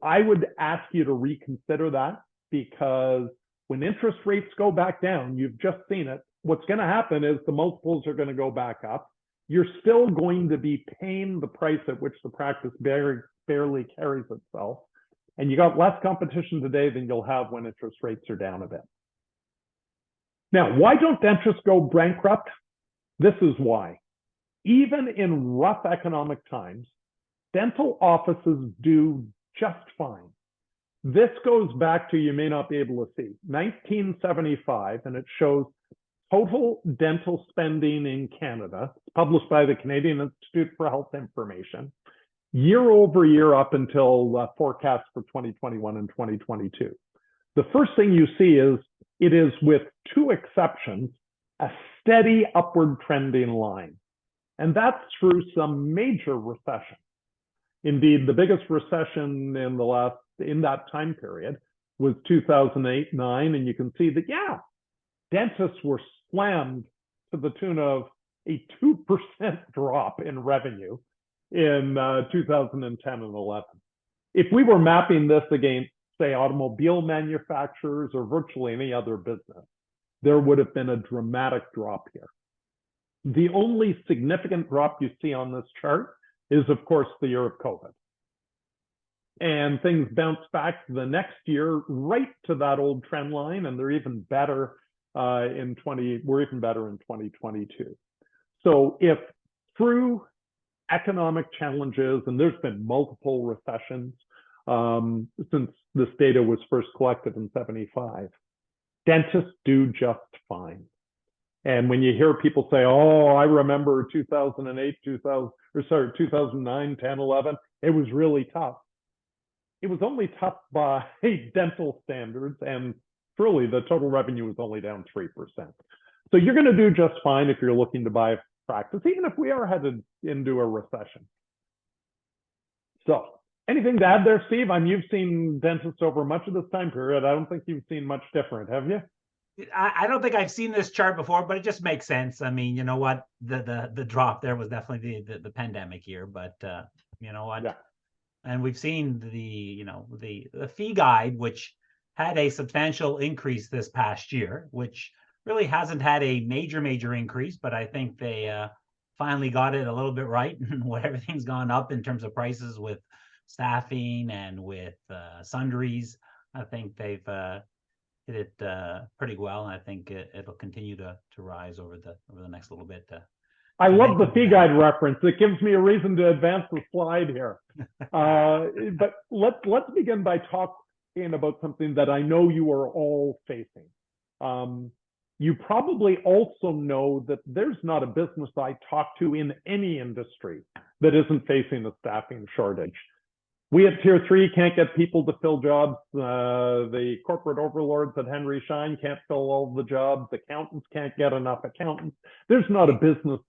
I would ask you to reconsider that, because when interest rates go back down, you've just seen it, what's going to happen is the multiples are going to go back up. You're still going to be paying the price at which the practice barely carries itself. And you got less competition today than you'll have when interest rates are down a bit. Now, why don't dentists go bankrupt? This is why. Even in rough economic times, dental offices do just fine. This goes back to, you may not be able to see, 1975, and it shows total dental spending in Canada, published by the Canadian Institute for Health Information, year over year up until forecasts for 2021 and 2022. The first thing you see is it is, with 2 exceptions, a steady upward trending line. And that's through some major recession. Indeed, the biggest recession in that time period was 2008-9, and you can see that, yeah, dentists were slammed to the tune of a 2% drop in revenue in 2010 and 11. If we were mapping this against, say, automobile manufacturers or virtually any other business, there would have been a dramatic drop here. The only significant drop you see on this chart is, of course, the year of COVID. And things bounced back the next year right to that old trend line, and they're even better we're even better in 2022. So if through economic challenges, and there's been multiple recessions since this data was first collected in 75, dentists do just fine. And when you hear people say, oh, I remember 2008, 2009, 10, 11, it was really tough. It was only tough by dental standards, and truly the total revenue was only down 3%. So you're going to do just fine if you're looking to buy a practice, even if we are headed into a recession. So anything to add there, Steve? You've seen dentists over much of this time period. I don't think you've seen much different, have you? I don't think I've seen this chart before, but it just makes sense. I mean, you know what? The drop there was definitely the pandemic year, but you know what? Yeah. And we've seen the fee guide, which had a substantial increase this past year, which really hasn't had a major increase, but I think they finally got it a little bit right. And what everything's gone up in terms of prices with staffing and with sundries. I think they've hit it pretty well, and I think it'll continue to rise over the next little bit. I love the fee guide reference. It gives me a reason to advance the slide here. But let's begin by talking about something that I know you are all facing. You probably also know that there's not a business I talk to in any industry that isn't facing a staffing shortage. We at Tier 3 can't get people to fill jobs. The corporate overlords at Henry Schein can't fill all the jobs. Accountants can't get enough accountants. There's not a business.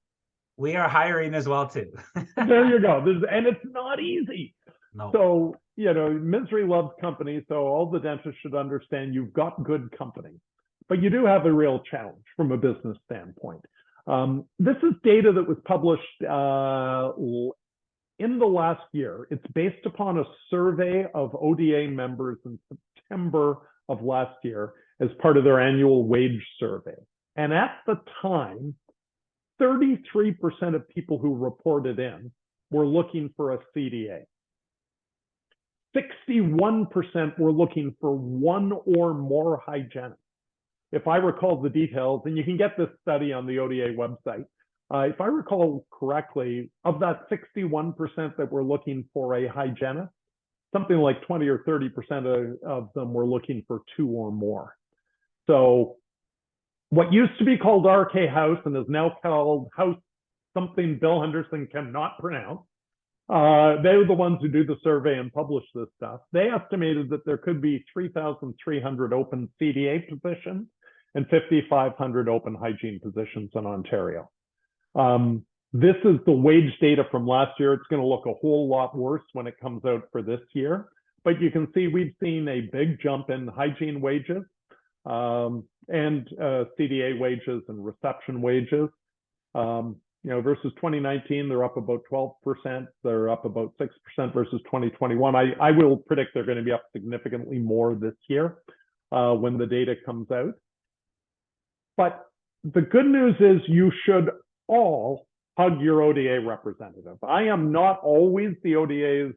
We are hiring as well, too. There you go. And it's not easy. No. So, misery loves company. So all the dentists should understand you've got good company. But you do have a real challenge from a business standpoint. This is data that was published in the last year. It's based upon a survey of ODA members in September of last year as part of their annual wage survey. And at the time, 33% of people who reported in were looking for a CDA. 61% were looking for one or more hygienists. If I recall the details, and you can get this study on the ODA website, if I recall correctly, of that 61% that were looking for a hygienist, something like 20 or 30% of them were looking for two or more. So what used to be called RK House and is now called House something Bill Henderson cannot pronounce, they're the ones who do the survey and publish this stuff. They estimated that there could be 3,300 open CDA positions and 5,500 open hygiene positions in Ontario. This is the wage data from last year. It's going to look a whole lot worse when it comes out for this year. But you can see we've seen a big jump in hygiene wages and CDA wages and reception wages. Versus 2019, they're up about 12%. They're up about 6% versus 2021. I will predict they're going to be up significantly more this year when the data comes out. But the good news is you should all hug your ODA representative. I am not always the ODA's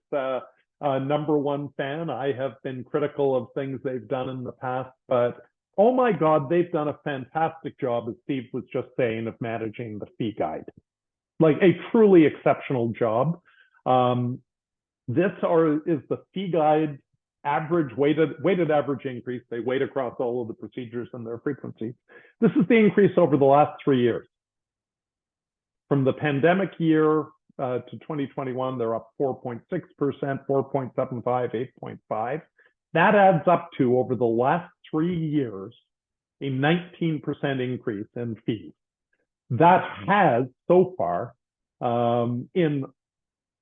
number one fan. I have been critical of things they've done in the past, but oh my God, they've done a fantastic job, as Steve was just saying, of managing the fee guide. Like a truly exceptional job. This is the fee guide average weighted average increase. They weight across all of the procedures and their frequency. This is the increase over the last 3 years. From the pandemic year to 2021, they're up 4.6%, 4.75, 8.5. That adds up to, over the last 3 years, a 19% increase in fees. That has, so far, in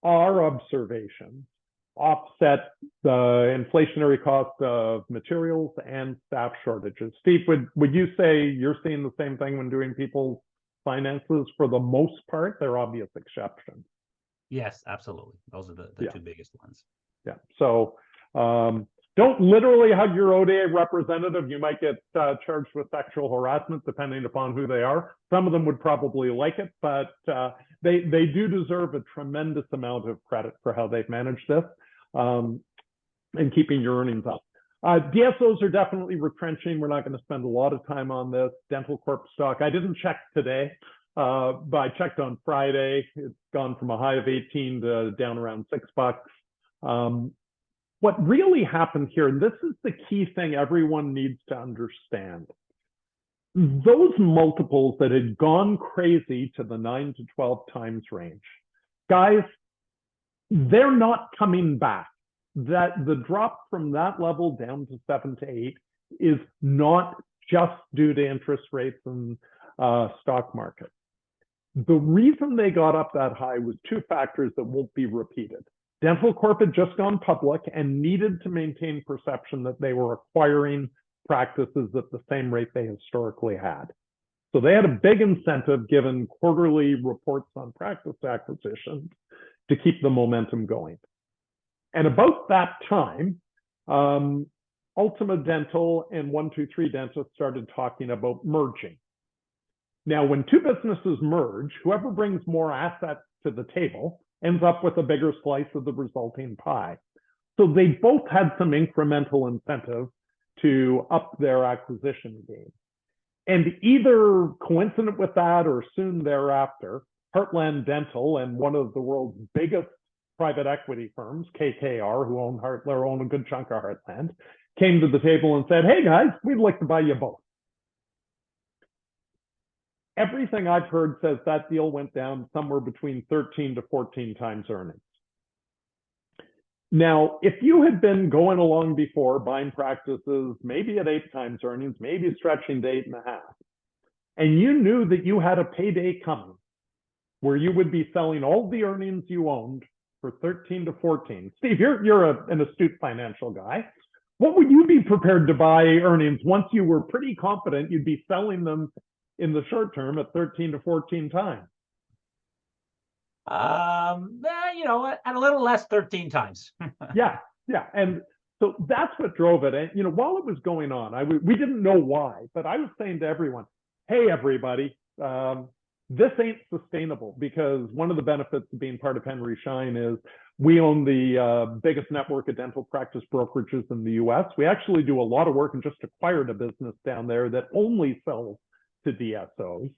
our observation, offset the inflationary cost of materials and staff shortages. Steve, would you say you're seeing the same thing when doing people's finances? For the most part, they're obvious exceptions. Yes, absolutely. Those are the two biggest ones. Yeah. So don't literally hug your ODA representative. You might get charged with sexual harassment depending upon who they are. Some of them would probably like it, but they do deserve a tremendous amount of credit for how they've managed this and keeping your earnings up. DSOs are definitely retrenching. We're not going to spend a lot of time on this. Dental Corp stock, I didn't check today, but I checked on Friday. It's gone from a high of 18 to down around $6. What really happened here, and this is the key thing everyone needs to understand, those multiples that had gone crazy to the 9 to 12 times range, guys, they're not coming back. That the drop from that level down to 7 to 8 is not just due to interest rates and stock market. The reason they got up that high was two factors that won't be repeated. Dental Corp had just gone public and needed to maintain perception that they were acquiring practices at the same rate they historically had. So they had a big incentive, given quarterly reports on practice acquisitions, to keep the momentum going. And about that time, Ultima Dental and 123 Dentists started talking about merging. Now, when two businesses merge, whoever brings more assets to the table ends up with a bigger slice of the resulting pie. So they both had some incremental incentive to up their acquisition game. And either coincident with that or soon thereafter, Heartland Dental and one of the world's biggest private equity firms, KKR, who own a good chunk of Heartland, came to the table and said, hey guys, we'd like to buy you both. Everything I've heard says that deal went down somewhere between 13 to 14 times earnings. Now, if you had been going along before buying practices, maybe at 8 times earnings, maybe stretching to 8.5, and you knew that you had a payday coming where you would be selling all the earnings you owned for 13 to 14. Steve, you're an astute financial guy. What would you be prepared to buy earnings once you were pretty confident you'd be selling them in the short term at 13 to 14 times? At a little less 13 times. Yeah. And so that's what drove it. And, while it was going on, we didn't know why, but I was saying to everyone, hey, everybody, this ain't sustainable, because one of the benefits of being part of Henry Schein is we own the biggest network of dental practice brokerages in the US. We actually do a lot of work and just acquired a business down there that only sells to DSOs.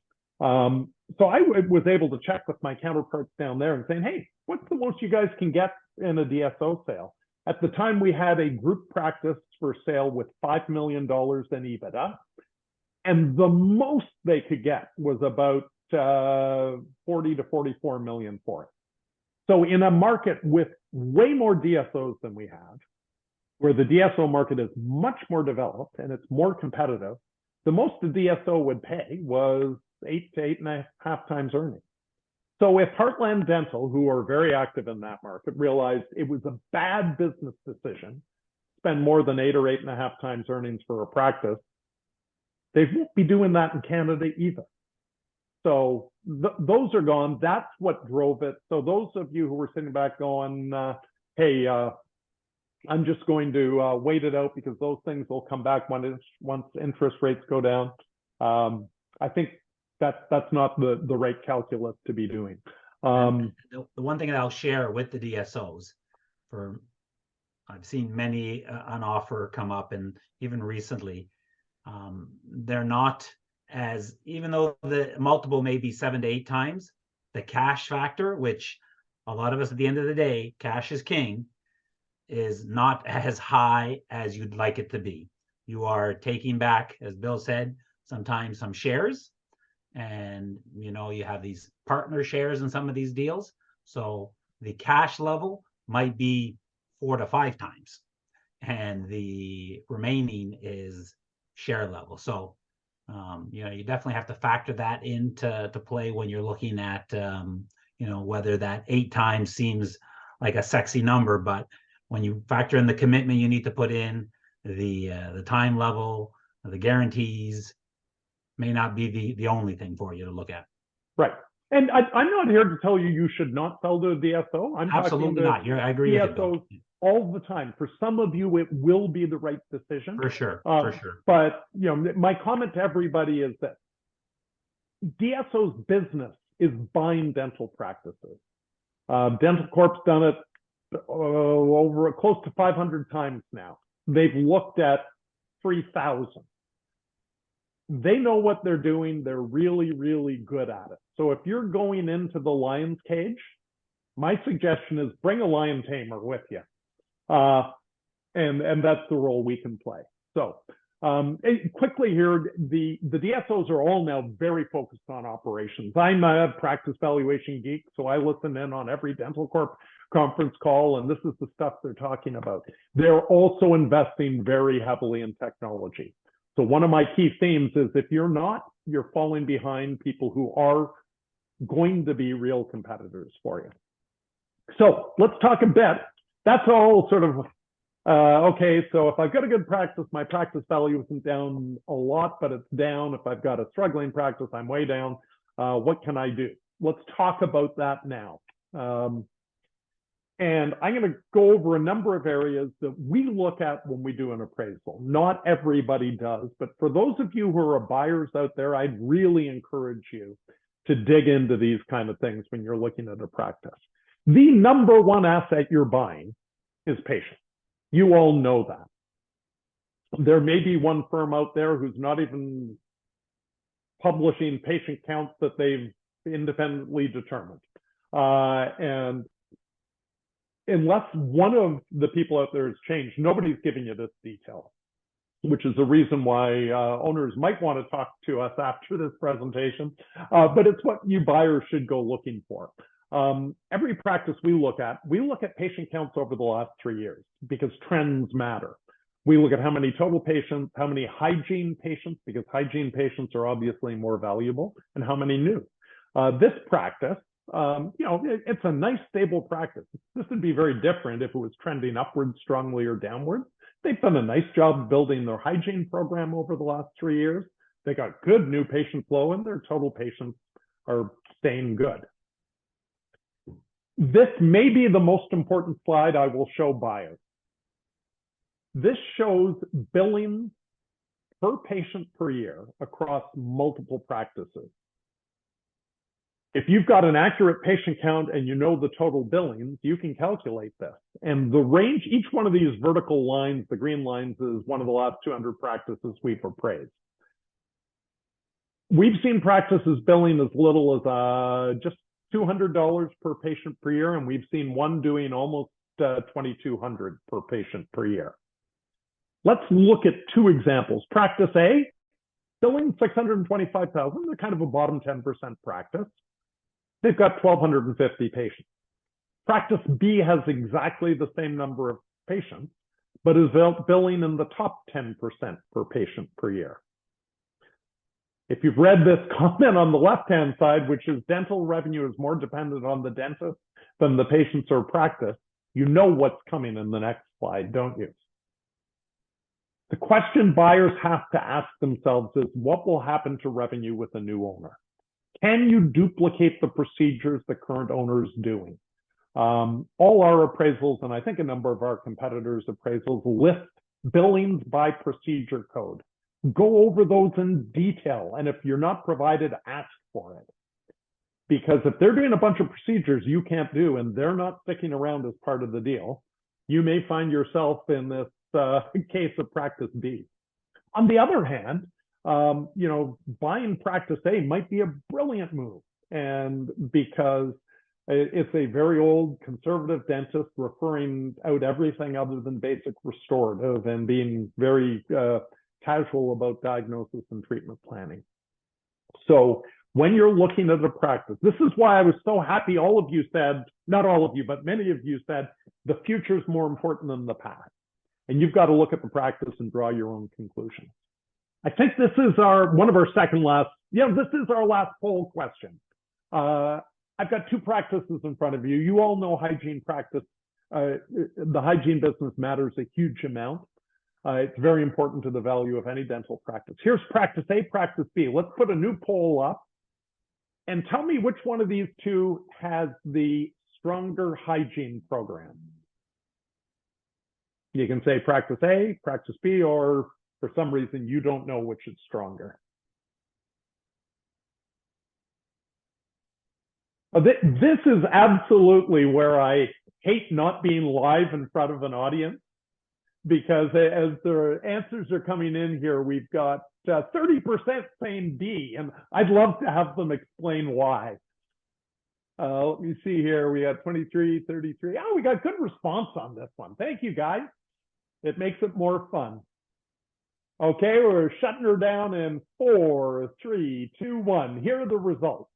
So I was able to check with my counterparts down there and saying, hey, what's the most you guys can get in a DSO sale? At the time, we had a group practice for sale with $5 million in EBITDA. And the most they could get was about 40 to 44 million for it. So in a market with way more DSOs than we have, where the DSO market is much more developed and it's more competitive, the most the DSO would pay was 8 to 8.5 times earnings. So if Heartland Dental, who are very active in that market, realized it was a bad business decision, spend more than 8 or 8.5 times earnings for a practice, they won't be doing that in Canada either. So those are gone. That's what drove it. So those of you who were sitting back going, hey, I'm just going to wait it out because those things will come back once interest rates go down. I think that's not the right calculus to be doing. The one thing that I'll share with the DSOs, I've seen many an offer come up, and even recently, they're not even though the multiple may be 7 to 8 times, the cash factor, which a lot of us at the end of the day, cash is king, is not as high as you'd like it to be. You are taking back, as Bill said, sometimes some shares, and you have these partner shares in some of these deals. So the cash level might be 4 to 5 times, and the remaining is share level. So you definitely have to factor that into play when you're looking at whether that 8 times seems like a sexy number, but when you factor in the commitment you need to put in, the time level, the guarantees, may not be the only thing for you to look at. Right. And I'm not here to tell you should not sell to a DSO. I'm absolutely not. I agree with DSOs all the time. For some of you, it will be the right decision. For sure. But my comment to everybody is that DSO's business is buying dental practices. Dental Corp's done it over close to 500 times now. They've looked at 3,000. They know what they're doing. They're really, really good at it. So if you're going into the lion's cage, my suggestion is bring a lion tamer with you. And that's the role we can play. So quickly here, the DSOs are all now very focused on operations. I'm a practice valuation geek, so I listen in on every Dental Corp conference call, and this is the stuff they're talking about. They're also investing very heavily in technology. So one of my key themes is if you're not, you're falling behind people who are going to be real competitors for you. So let's talk a bit. That's all sort of, okay, so if I've got a good practice, my practice value isn't down a lot, but it's down. If I've got a struggling practice, I'm way down. What can I do? Let's talk about that now. And I'm going to go over a number of areas that we look at when we do an appraisal. Not everybody does, but for those of you who are buyers out there, I'd really encourage you to dig into these kind of things when you're looking at a practice. The number one asset you're buying is patients. You all know that. There may be one firm out there who's not even publishing patient counts that they've independently determined. And unless one of the people out there has changed, nobody's giving you this detail, which is the reason why owners might want to talk to us after this presentation. But it's what you buyers should go looking for. Every practice we look at patient counts over the last 3 years because trends matter. We look at how many total patients, how many hygiene patients, because hygiene patients are obviously more valuable, and how many new. This practice, it's a nice stable practice. This would be very different if it was trending upwards strongly or downwards. They've done a nice job building their hygiene program over the last 3 years. They got good new patient flow, and their total patients are staying good. This may be the most important slide I will show buyers. This shows billing per patient per year across multiple practices. If you've got an accurate patient count and you know the total billings, you can calculate this. And the range, each one of these vertical lines, the green lines, is one of the last 200 practices we've appraised. We've seen practices billing as little as just $200 per patient per year, and we've seen one doing almost $2,200 per patient per year. Let's look at two examples. Practice A, billing $625,000. They're kind of a bottom 10% practice. They've got 1,250 patients. Practice B has exactly the same number of patients, but is billing in the top 10% per patient per year. If you've read this comment on the left-hand side, which is dental revenue is more dependent on the dentist than the patients or practice, you know what's coming in the next slide, don't you? The question buyers have to ask themselves is, what will happen to revenue with a new owner? Can you duplicate the procedures the current owner is doing? All our appraisals, and I think a number of our competitors' appraisals, list billings by procedure code. Go over those in detail, and if you're not provided, ask for it. Because if they're doing a bunch of procedures you can't do and they're not sticking around as part of the deal, you may find yourself in this case of practice B. On the other hand, buying practice A might be a brilliant move, and because it's a very old conservative dentist referring out everything other than basic restorative and being very casual about diagnosis and treatment planning. So when you're looking at a practice, this is why I was so happy all of you said, not all of you, but many of you said, the future is more important than the past. And you've got to look at the practice and draw your own conclusions. I think this is one of our this is our last poll question. I've got two practices in front of you. You all know hygiene practice. The hygiene business matters a huge amount. It's very important to the value of any dental practice. Here's practice A, practice B. Let's put a new poll up and tell me which one of these two has the stronger hygiene program. You can say practice A, practice B, or for some reason you don't know which is stronger. This is absolutely where I hate not being live in front of an audience, because as the answers are coming in here, we've got 30% saying B, and I'd love to have them explain why. Let me see here. We got 23, 33. Oh, we got good response on this one. Thank you, guys. It makes it more fun. Okay, we're shutting her down in 4, 3, 2, 1. Here are the results.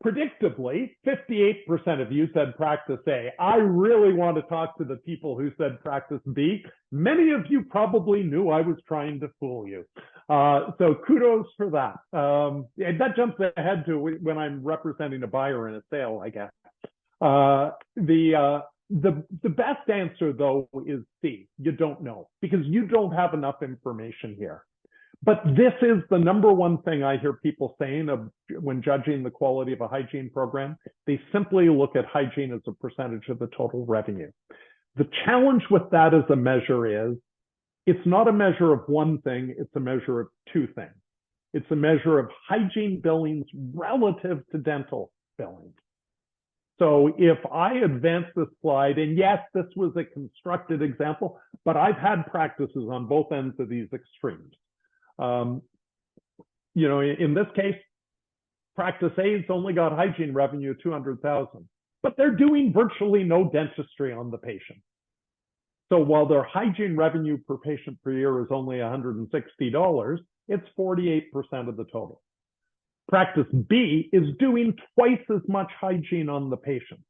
Predictably, 58% of you said practice A. I really want to talk to the people who said practice B. Many of you probably knew I was trying to fool you. So kudos for that. That jumps ahead to when I'm representing a buyer in a sale, I guess. The best answer, though, is C. You don't know, because you don't have enough information here. But this is the number one thing I hear people saying when judging the quality of a hygiene program. They simply look at hygiene as a percentage of the total revenue. The challenge with that as a measure is, it's not a measure of one thing, it's a measure of two things. It's a measure of hygiene billings relative to dental billings. So if I advance this slide, and yes, this was a constructed example, but I've had practices on both ends of these extremes. In this case, practice A's only got hygiene revenue of $200,000, but they're doing virtually no dentistry on the patient. So while their hygiene revenue per patient per year is only $160, it's 48% of the total. Practice B is doing twice as much hygiene on the patient,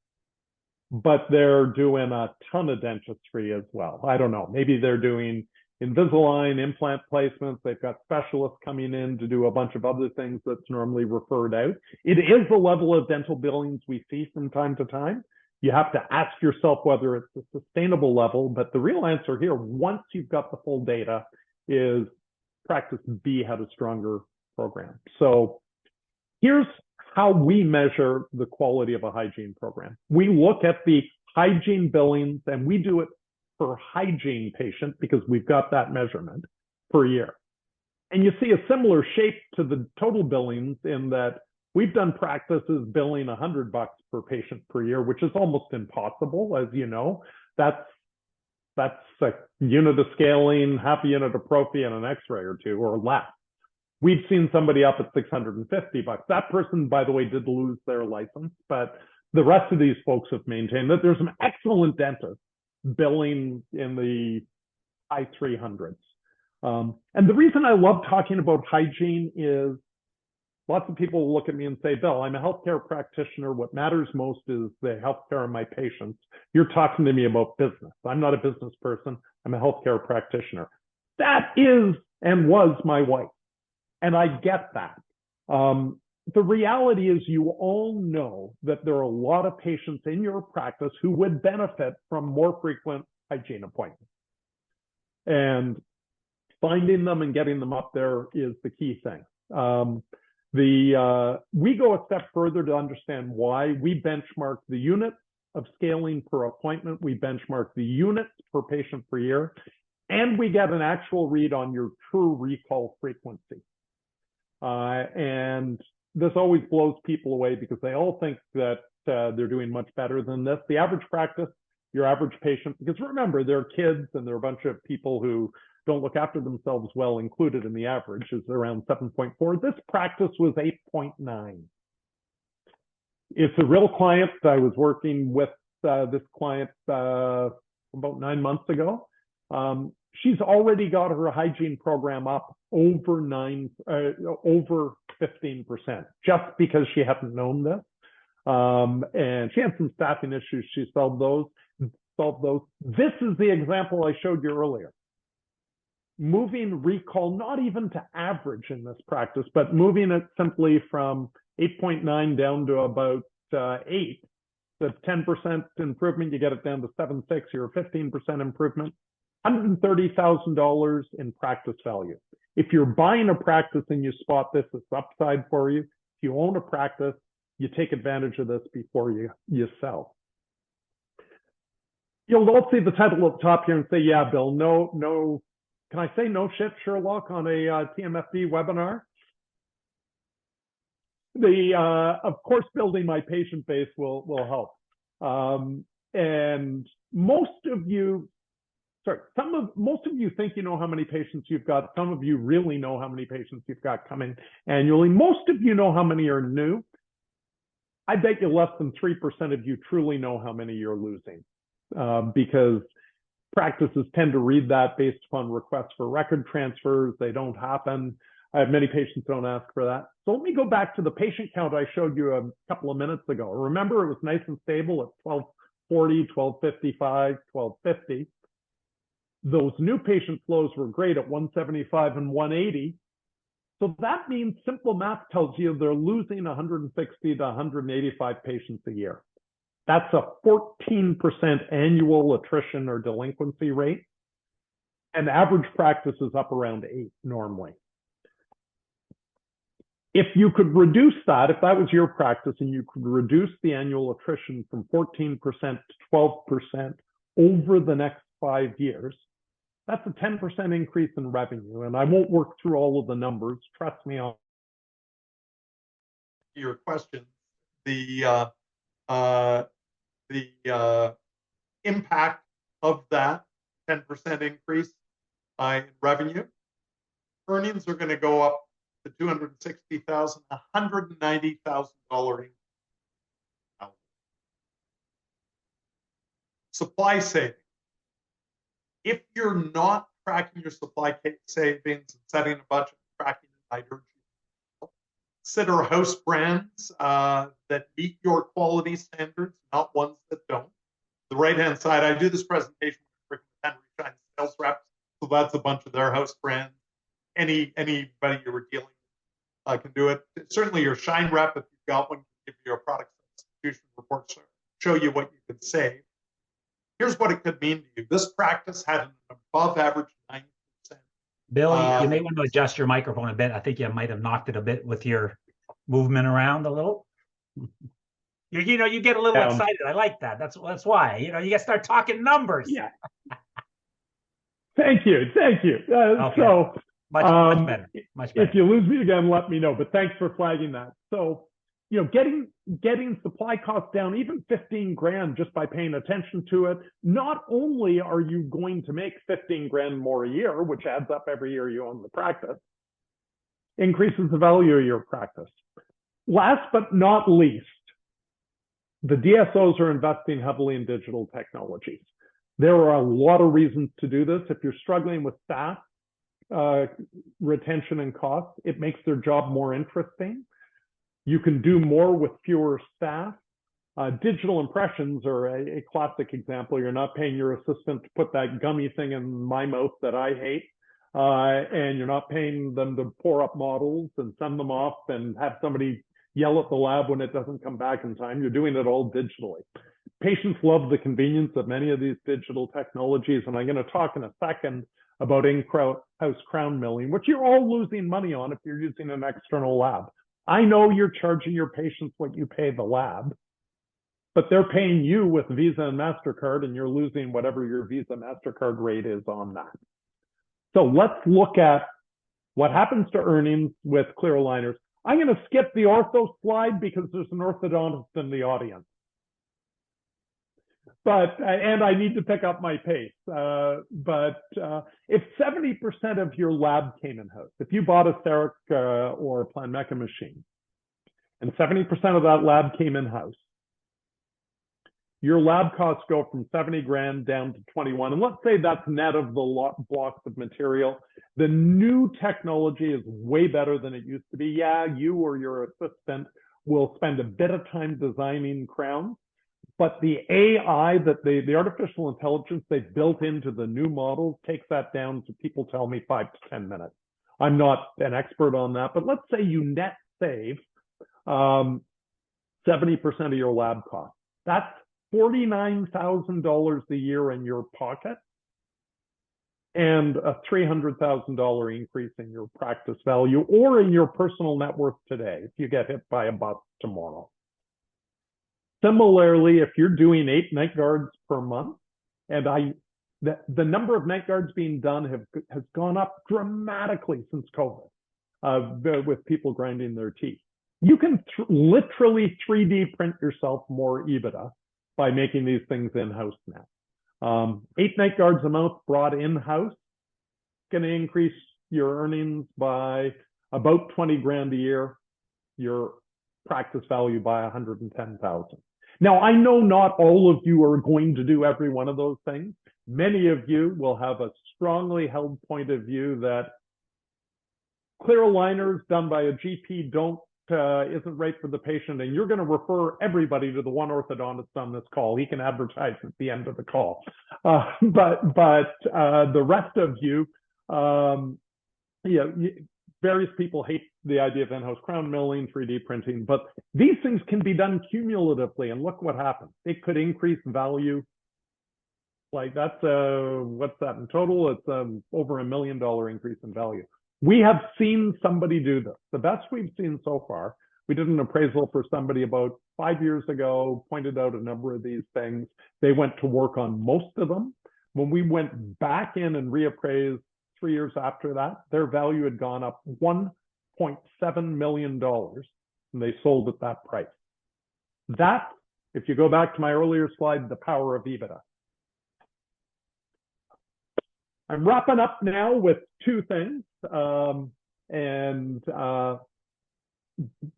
but they're doing a ton of dentistry as well. I don't know, maybe they're doing Invisalign, implant placements. They've got specialists coming in to do a bunch of other things that's normally referred out. It is the level of dental billings we see from time to time. You have to ask yourself whether it's a sustainable level, but the real answer here, once you've got the full data, is practice B had a stronger program. So here's how we measure the quality of a hygiene program. We look at the hygiene billings, and we do it per hygiene patient because we've got that measurement per year. And you see a similar shape to the total billings in that we've done practices billing $100 per patient per year, which is almost impossible, as you know. That's a unit of scaling, half a unit of prophy, and an x-ray or two, or less. We've seen somebody up at $650. That person, by the way, did lose their license, but the rest of these folks have maintained that. There's some excellent dentists billing in the high 300s. And the reason I love talking about hygiene is lots of people look at me and say, Bill, I'm a healthcare practitioner. What matters most is the healthcare of my patients. You're talking to me about business. I'm not a business person. I'm a healthcare practitioner. That is and was my wife. And I get that. The reality is you all know that there are a lot of patients in your practice who would benefit from more frequent hygiene appointments. And finding them and getting them up there is the key thing. We go a step further to understand why. We benchmark the units of scaling per appointment. We benchmark the units per patient per year. And we get an actual read on your true recall frequency. And this always blows people away because they all think that they're doing much better than this. The average practice, your average patient, because remember, they're kids and there are a bunch of people who don't look after themselves well included in the average, is around 7.4. This practice was 8.9. It's a real client. I was working with this client about 9 months ago. She's already got her hygiene program up over 15%, just because she hadn't known this. And she had some staffing issues. She solved those. This is the example I showed you earlier. Moving recall, not even to average in this practice, but moving it simply from 8.9 down to about 8. The 10% improvement, you get it down to 7.6, you're a 15% improvement. $130,000 in practice value. If you're buying a practice and you spot this, it's upside for you. If you own a practice, you take advantage of this before you sell. You'll all see the title at the top here and say, yeah, Bill, no, can I say no shit, Sherlock, on a TMFD webinar? Of course, building my patient base will help. And most of you think you know how many patients you've got. Some of you really know how many patients you've got coming annually. Most of you know how many are new. I bet you less than 3% of you truly know how many you're losing, because practices tend to read that based upon requests for record transfers. They don't happen. I have many patients who don't ask for that. So let me go back to the patient count I showed you a couple of minutes ago. Remember, it was nice and stable at 1240, 1255, 1250. Those new patient flows were great at 175 and 180. So that means simple math tells you they're losing 160 to 185 patients a year. That's a 14% annual attrition or delinquency rate. And average practice is up around 8 normally. If you could reduce that, if that was your practice and you could reduce the annual attrition from 14% to 12% over the next 5 years, that's a 10% increase in revenue. And I won't work through all of the numbers. Trust me on your question. The the impact of that 10% increase in revenue. Earnings are going to go up to $260,000, $190,000 increase. Supply saving. If you're not tracking your supply savings and setting a budget, tracking it, I'd urge you to consider house brands that meet your quality standards, not ones that don't. The right-hand side, I do this presentation with Henry Shine sales reps, so that's a bunch of their house brands. Anybody you were dealing with can do it. Certainly your Shine rep, if you've got one, can give you a product substitution report, show you what you could save. Here's what it could mean to you. This practice had an above average 9%. Bill, you may want to adjust your microphone a bit. I think you might have knocked it a bit with your movement around a little. You get a little excited. I like that. That's why. You got to start talking numbers. Yeah. Thank you. Okay. So much better. Much better. If you lose me again, let me know. But thanks for flagging that. So, getting supply costs down, even 15 grand, just by paying attention to it. Not only are you going to make 15 grand more a year, which adds up every year you own the practice, increases the value of your practice. Last but not least, the DSOs are investing heavily in digital technologies. There are a lot of reasons to do this. If you're struggling with staff retention and cost, it makes their job more interesting. You can do more with fewer staff. Digital impressions are a classic example. You're not paying your assistant to put that gummy thing in my mouth that I hate, and you're not paying them to pour up models and send them off and have somebody yell at the lab when it doesn't come back in time. You're doing it all digitally. Patients love the convenience of many of these digital technologies, and I'm going to talk in a second about in-house crown milling, which you're all losing money on if you're using an external lab. I know you're charging your patients what you pay the lab, but they're paying you with Visa and MasterCard, and you're losing whatever your Visa MasterCard rate is on that. So let's look at what happens to earnings with clear aligners. I'm going to skip the ortho slide because there's an orthodontist in the audience. And I need to pick up my pace. If 70% of your lab came in-house, if you bought a Theric or a Planmeca machine, and 70% of that lab came in-house, your lab costs go from 70 grand down to 21. And let's say that's net of the blocks of material. The new technology is way better than it used to be. Yeah, you or your assistant will spend a bit of time designing crowns, but the AI, the artificial intelligence they've built into the new models takes that down to, people tell me, 5 to 10 minutes. I'm not an expert on that, but let's say you net save 70% of your lab costs. That's $49,000 a year in your pocket and a $300,000 increase in your practice value or in your personal net worth today if you get hit by a bus tomorrow. Similarly, if you're doing 8 night guards per month, and the number of night guards being done has gone up dramatically since COVID, with people grinding their teeth. You can literally 3D print yourself more EBITDA by making these things in-house now. 8 night guards a month brought in-house, going to increase your earnings by about 20 grand a year, your practice value by 110,000. Now, I know not all of you are going to do every one of those things. Many of you will have a strongly held point of view that clear aligners done by a GP isn't right for the patient, and you're going to refer everybody to the one orthodontist on this call. He can advertise at the end of the call. But the rest of you, various people hate the idea of in-house crown milling, 3D printing, but these things can be done cumulatively, and look what happens. It could increase value. Like that's, what's that in total? It's over $1 million increase in value. We have seen somebody do this. The best we've seen so far, we did an appraisal for somebody about 5 years ago, pointed out a number of these things. They went to work on most of them. When we went back in and reappraised 3 years after that, their value had gone up $1.7 million, and they sold at that price. That's If you go back to my earlier slide, the power of EBITDA. I'm wrapping up now with two things.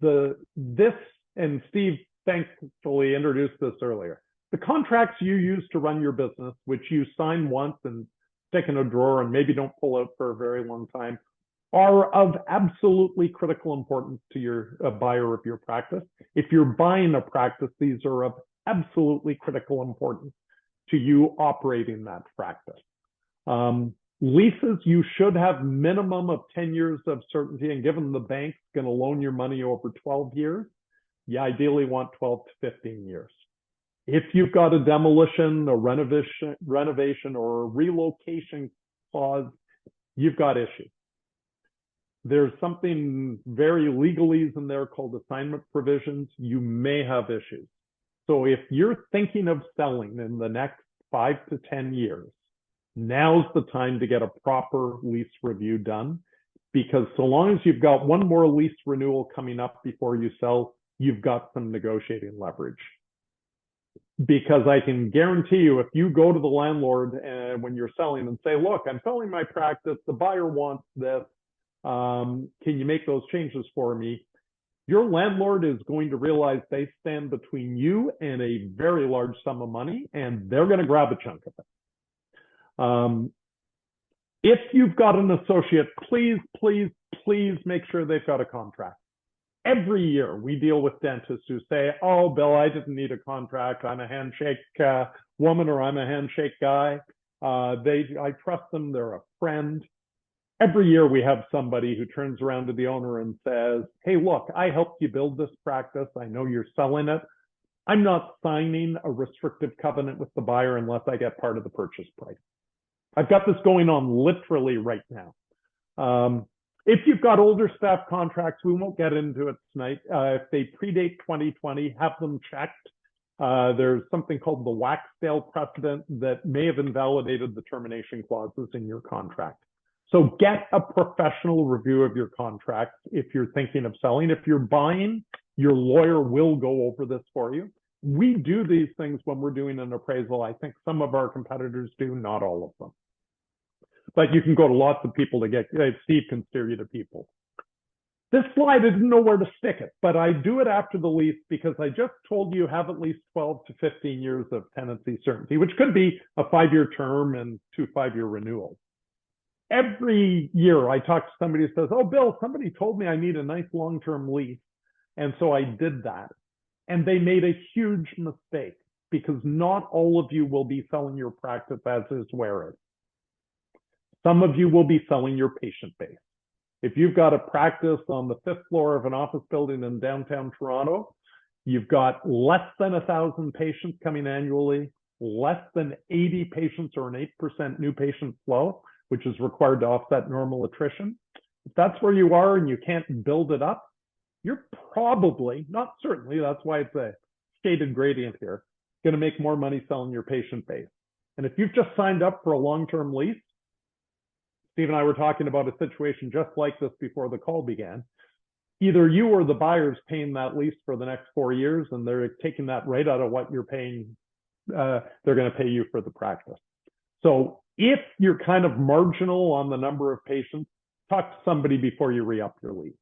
This, and Steve thankfully introduced this earlier. The contracts you use to run your business, which you sign once and stick in a drawer and maybe don't pull out for a very long time, are of absolutely critical importance to your buyer of your practice. If you're buying a practice, these are of absolutely critical importance to you operating that practice. Leases, you should have minimum of 10 years of certainty, and given the bank's going to loan your money over 12 years, you ideally want 12 to 15 years. If you've got a demolition, a renovation, or a relocation clause, you've got issues. There's something very legalese in there called assignment provisions. You may have issues. So if you're thinking of selling in the next 5 to 10 years, now's the time to get a proper lease review done, because so long as you've got one more lease renewal coming up before you sell, you've got some negotiating leverage. Because I can guarantee you, if you go to the landlord when you're selling and say, look, I'm selling my practice, the buyer wants this, can you make those changes for me? Your landlord is going to realize they stand between you and a very large sum of money, and they're going to grab a chunk of it. If you've got an associate, please, please, please make sure they've got a contract. Every year we deal with dentists who say, oh, Bill, I didn't need a contract. I'm a handshake woman, or I'm a handshake guy. I trust them. They're a friend. Every year we have somebody who turns around to the owner and says, hey, look, I helped you build this practice. I know you're selling it. I'm not signing a restrictive covenant with the buyer unless I get part of the purchase price. I've got this going on literally right now. If you've got older staff contracts, we won't get into it tonight. If they predate 2020, have them checked. There's something called the Waxdale precedent that may have invalidated the termination clauses in your contract. So get a professional review of your contracts if you're thinking of selling. If you're buying, your lawyer will go over this for you. We do these things when we're doing an appraisal. I think some of our competitors do, not all of them. But you can go to lots of people to get, Steve can steer you to people. This slide, I didn't know where to stick it, but I do it after the lease because I just told you have at least 12 to 15 years of tenancy certainty, which could be a 5-year term and 2 5-year renewals. Every year I talk to somebody who says, oh, Bill, somebody told me I need a nice long-term lease. And so I did that. And they made a huge mistake, because not all of you will be selling your practice as is where it. Some of you will be selling your patient base. If you've got a practice on the 5th floor of an office building in downtown Toronto, you've got less than 1,000 patients coming annually, less than 80 patients, or an 8% new patient flow, which is required to offset normal attrition. If that's where you are and you can't build it up, you're probably, not certainly, that's why it's a shaded gradient here, going to make more money selling your patient base. And if you've just signed up for a long-term lease, Steve and I were talking about a situation just like this before the call began. Either you or the buyer's paying that lease for the next 4 years, and they're taking that right out of what you're paying. They're going to pay you for the practice. So if you're kind of marginal on the number of patients, talk to somebody before you re-up your lease.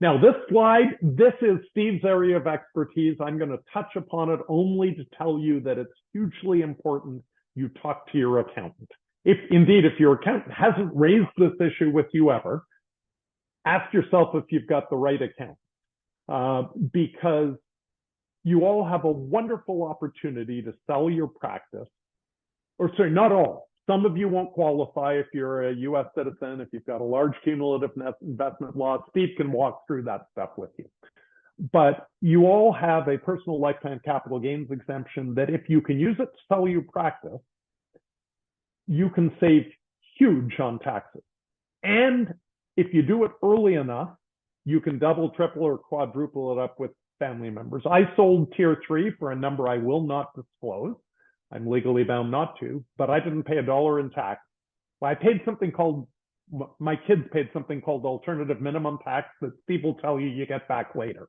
Now, this slide, this is Steve's area of expertise. I'm going to touch upon it only to tell you that it's hugely important you talk to your accountant. If your accountant hasn't raised this issue with you ever, ask yourself if you've got the right account, because you all have a wonderful opportunity to sell your practice. Or sorry, not all. Some of you won't qualify if you're a U.S. citizen, if you've got a large cumulative investment loss. Steve can walk through that stuff with you. But you all have a personal lifetime capital gains exemption that if you can use it to sell your practice, you can save huge on taxes. And if you do it early enough, you can double, triple, or quadruple it up with family members. I sold tier 3 for a number I will not disclose. I'm legally bound not to, but I didn't pay $1 in tax. Well, I paid something called, my kids paid something called alternative minimum tax that Steve will tell you you get back later.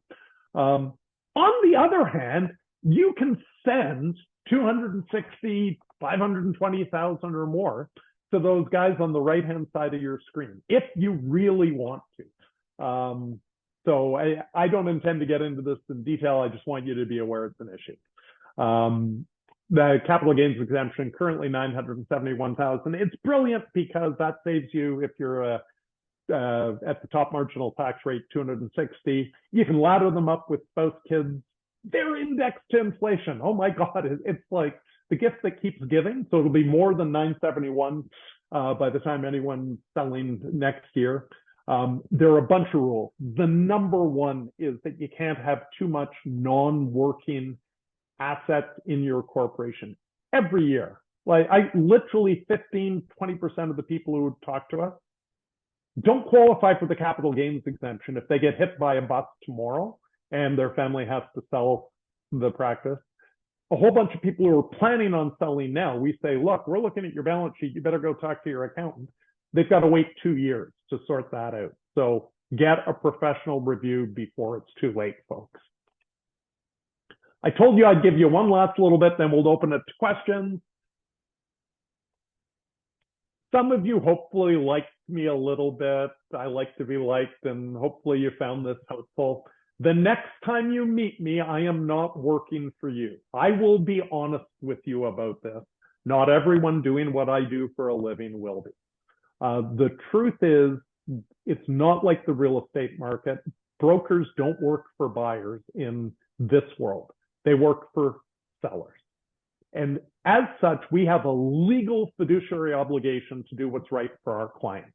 On the other hand, you can send 260, 520,000 or more to those guys on the right-hand side of your screen, if you really want to. So I don't intend to get into this in detail. I just want you to be aware it's an issue. The capital gains exemption, currently 971,000. It's brilliant because that saves you, if you're at the top marginal tax rate, 260. You can ladder them up with both kids. They're indexed to inflation. Oh my God, it's like the gift that keeps giving. So it'll be more than 971 by the time anyone's selling next year. There are a bunch of rules. The number one is that you can't have too much non-working assets in your corporation every year. Like I literally 15, 20% of the people who talk to us don't qualify for the capital gains exemption if they get hit by a bus tomorrow and their family has to sell the practice. A whole bunch of people who are planning on selling now, we say, look, we're looking at your balance sheet. You better go talk to your accountant. They've got to wait 2 years to sort that out. So get a professional review before it's too late, folks. I told you I'd give you one last little bit, then we'll open it to questions. Some of you hopefully liked me a little bit. I like to be liked, and hopefully you found this helpful. The next time you meet me, I am not working for you. I will be honest with you about this. Not everyone doing what I do for a living will be. The truth is, it's not like the real estate market. Brokers don't work for buyers in this world. They work for sellers. And as such, we have a legal fiduciary obligation to do what's right for our client,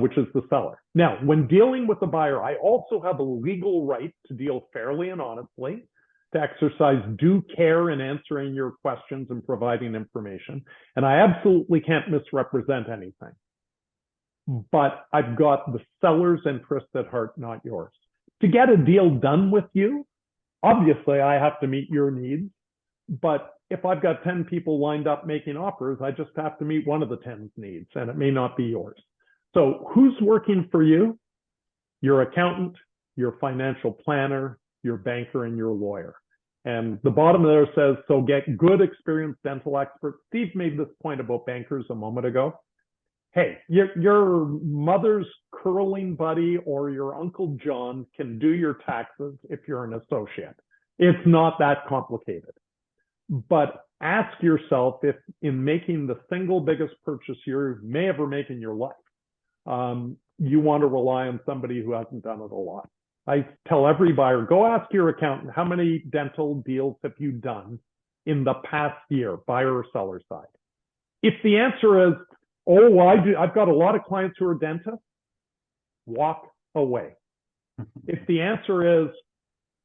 which is the seller. Now, when dealing with the buyer, I also have a legal right to deal fairly and honestly, to exercise due care in answering your questions and providing information. And I absolutely can't misrepresent anything. But I've got the seller's interest at heart, not yours. To get a deal done with you, obviously I have to meet your needs. But if I've got 10 people lined up making offers, I just have to meet one of the 10's needs, and it may not be yours. So who's working for you? Your accountant, your financial planner, your banker, and your lawyer. And the bottom there says, so get good, experienced dental experts. Steve made this point about bankers a moment ago. Hey, your mother's curling buddy or your Uncle John can do your taxes if you're an associate. It's not that complicated. But ask yourself if in making the single biggest purchase you may ever make in your life, you want to rely on somebody who hasn't done it a lot. I tell every buyer, go ask your accountant, how many dental deals have you done in the past year, buyer or seller side? If the answer is, oh, well, I've got a lot of clients who are dentists, walk away. If the answer is,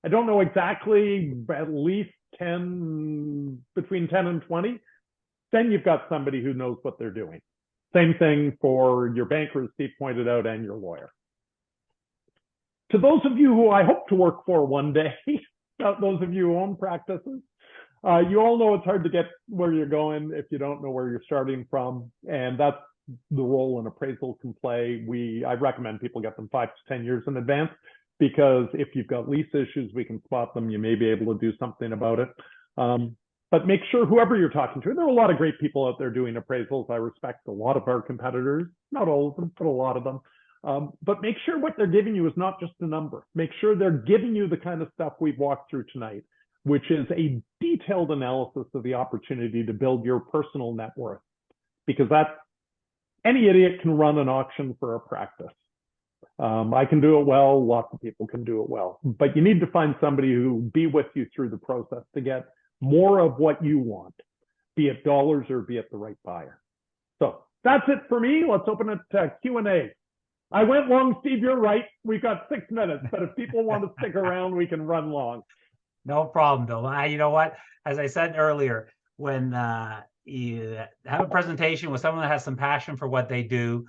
I don't know exactly, at least 10, between 10 and 20, then you've got somebody who knows what they're doing. Same thing for your banker, as Steve pointed out, and your lawyer. To those of you who I hope to work for one day, those of you who own practices, you all know it's hard to get where you're going if you don't know where you're starting from. And that's the role an appraisal can play. I recommend people get them 5 to 10 years in advance, because if you've got lease issues, we can spot them. You may be able to do something about it. But make sure whoever you're talking to, there are a lot of great people out there doing appraisals. I respect a lot of our competitors, not all of them, but a lot of them. But make sure what they're giving you is not just a number. Make sure they're giving you the kind of stuff we've walked through tonight, which is a detailed analysis of the opportunity to build your personal net worth. Because any idiot can run an auction for a practice. I can do it well, lots of people can do it well. But you need to find somebody who will be with you through the process to get more of what you want, be it dollars or be it the right buyer. So that's it for me. Let's open it to Q&A. I went long, Steve, you're right. We've got 6 minutes, but if people want to stick around, we can run long. No problem, Bill. You know what? As I said earlier, when you have a presentation with someone that has some passion for what they do,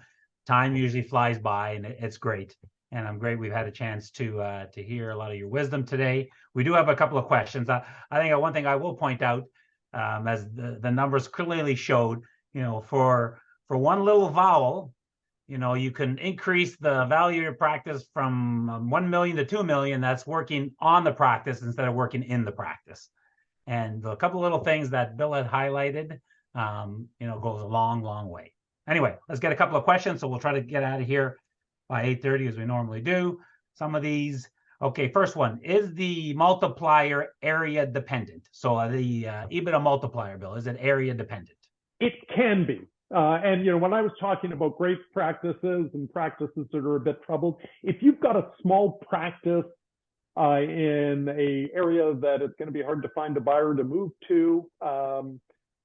time usually flies by, and it's great. And I'm great we've had a chance to hear a lot of your wisdom today. We do have a couple of questions. I think one thing I will point out, as the numbers clearly showed, for one little vowel, you know, you can increase the value of your practice from 1 million to 2 million. That's working on the practice instead of working in the practice. And a couple of little things that Bill had highlighted, you know, goes a long, long way. Anyway, let's get a couple of questions. So we'll try to get out of here by 8:30 as we normally do. Some of these. Okay, first one, is the multiplier area dependent? So the EBITDA multiplier, Bill, is it area dependent? It can be. And, you know, when I was talking about great practices and practices that are a bit troubled, if you've got a small practice in a area that it's going to be hard to find a buyer to move to,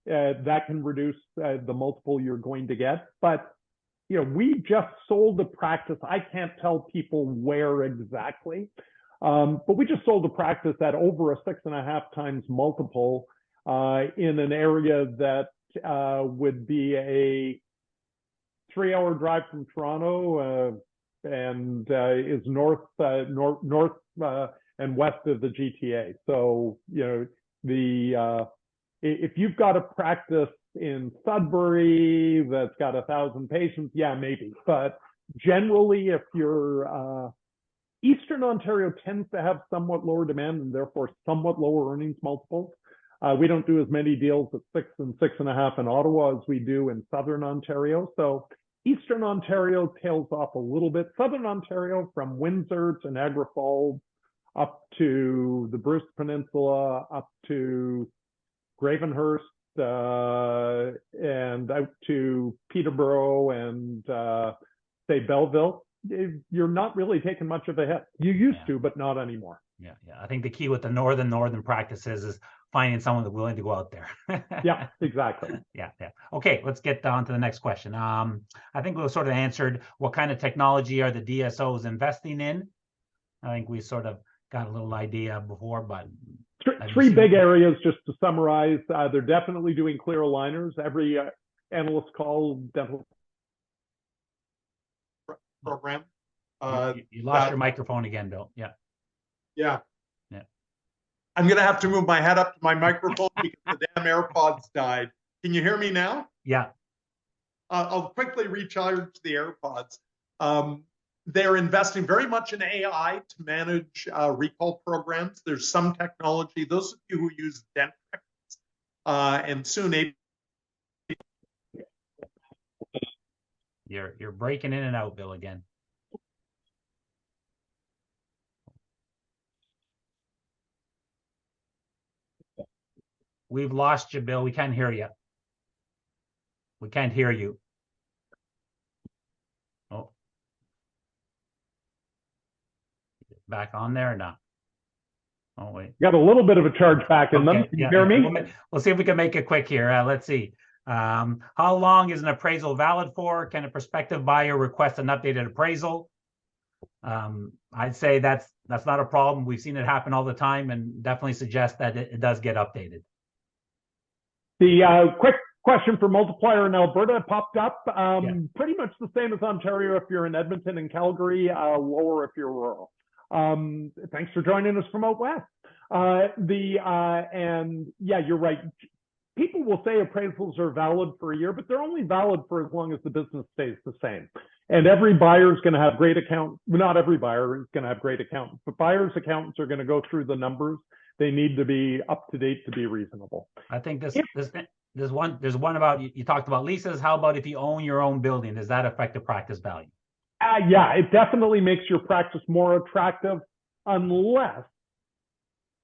that can reduce the multiple you're going to get. But, you know, we just sold a practice. I can't tell people where exactly, but we just sold a practice at over a 6.5 times multiple in an area that would be a 3-hour drive from Toronto and is north and west of the GTA. So, you know, if you've got a practice in Sudbury that's got 1,000 patients, yeah, maybe. But generally, if you're Eastern Ontario tends to have somewhat lower demand and therefore somewhat lower earnings multiples. We don't do as many deals at 6 and 6.5 in Ottawa as we do in Southern Ontario. So Eastern Ontario tails off a little bit. Southern Ontario, from Windsor to Niagara Falls, up to the Bruce Peninsula, up to Gravenhurst, and out to Peterborough and say Belleville, you're not really taking much of a hit. You used to, but not anymore. Yeah. I think the key with the northern practices is finding someone that's willing to go out there. Yeah, exactly. Yeah. Okay, let's get on to the next question. I think we sort of answered what kind of technology are the DSOs investing in. I think we sort of got a little idea before, but three big areas just to summarize. They're definitely doing clear aligners. Every analyst call dental program. You lost your microphone again, Bill. Yeah. I'm going to have to move my head up to my microphone because the damn AirPods died. Can you hear me now? Yeah. I'll quickly recharge the AirPods. They're investing very much in AI to manage recall programs. There's some technology. Those of you who use Dentrix and soon You're breaking in and out, Bill, again. We've lost you, Bill. We can't hear you. We can't hear you. Oh. Back on there or not? Oh, wait. Got a little bit of a charge back in them. Can you hear me? We'll see if we can make it quick here. Let's see. How long is an appraisal valid for? Can a prospective buyer request an updated appraisal? I'd say that's not a problem. We've seen it happen all the time and definitely suggest that it does get updated. The quick question for multiplier in Alberta popped up. Pretty much the same as Ontario if you're in Edmonton and Calgary, lower if you're rural. Thanks for joining us from out west. And yeah, you're right. People will say appraisals are valid for a year, but they're only valid for as long as the business stays the same. And every buyer is going to have great accountants. Well, not every buyer is going to have great accountants, but buyers' accountants are going to go through the numbers. They need to be up to date to be reasonable. I think there's one about, you talked about leases. How about if you own your own building? Does that affect the practice value? Yeah, it definitely makes your practice more attractive unless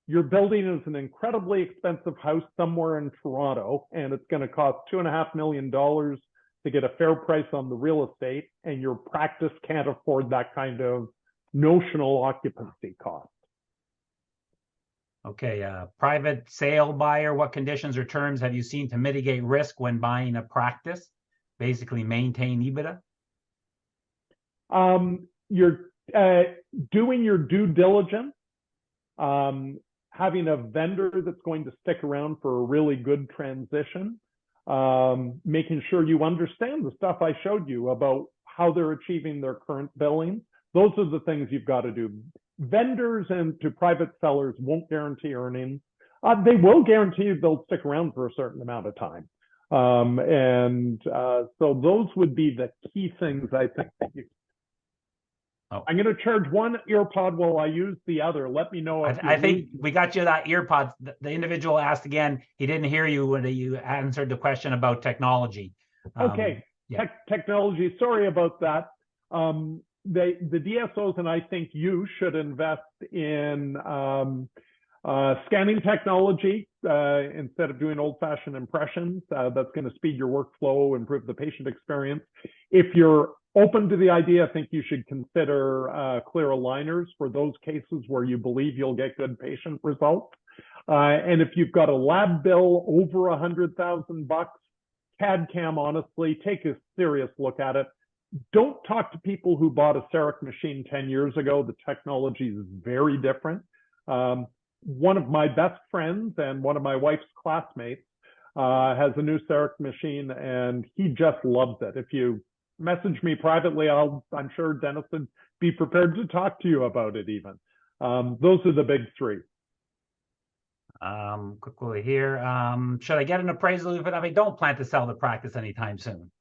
your building is an incredibly expensive house somewhere in Toronto and it's going to cost $2.5 million to get a fair price on the real estate, and your practice can't afford that kind of notional occupancy cost. Okay, private sale buyer, what conditions or terms have you seen to mitigate risk when buying a practice? Basically maintain EBITDA? You're doing your due diligence, having a vendor that's going to stick around for a really good transition, making sure you understand the stuff I showed you about how they're achieving their current billings. Those are the things you've got to do. Vendors and to private sellers won't guarantee earnings. They will guarantee they'll stick around for a certain amount of time. So those would be the key things I think that you. Oh. I'm going to charge one earpod while I use the other. Let me know if I think we got you that earpod. The individual asked again, he didn't hear you when you answered the question about technology. Okay, yeah. Technology, sorry about that. The DSOs and I think you should invest in scanning technology instead of doing old-fashioned impressions. That's going to speed your workflow, improve the patient experience. If you're open to the idea, I think you should consider clear aligners for those cases where you believe you'll get good patient results. And if you've got a lab bill over $100,000, CAD/CAM, honestly, take a serious look at it. Don't talk to people who bought a CEREC machine 10 years ago. The technology is very different. One of my best friends and one of my wife's classmates has a new CEREC machine, and he just loves it. If you message me privately, I'm sure Dennis would be prepared to talk to you about it even. Those are the big three. Quickly here. Should I get an appraisal even if I don't plan to sell the practice anytime soon?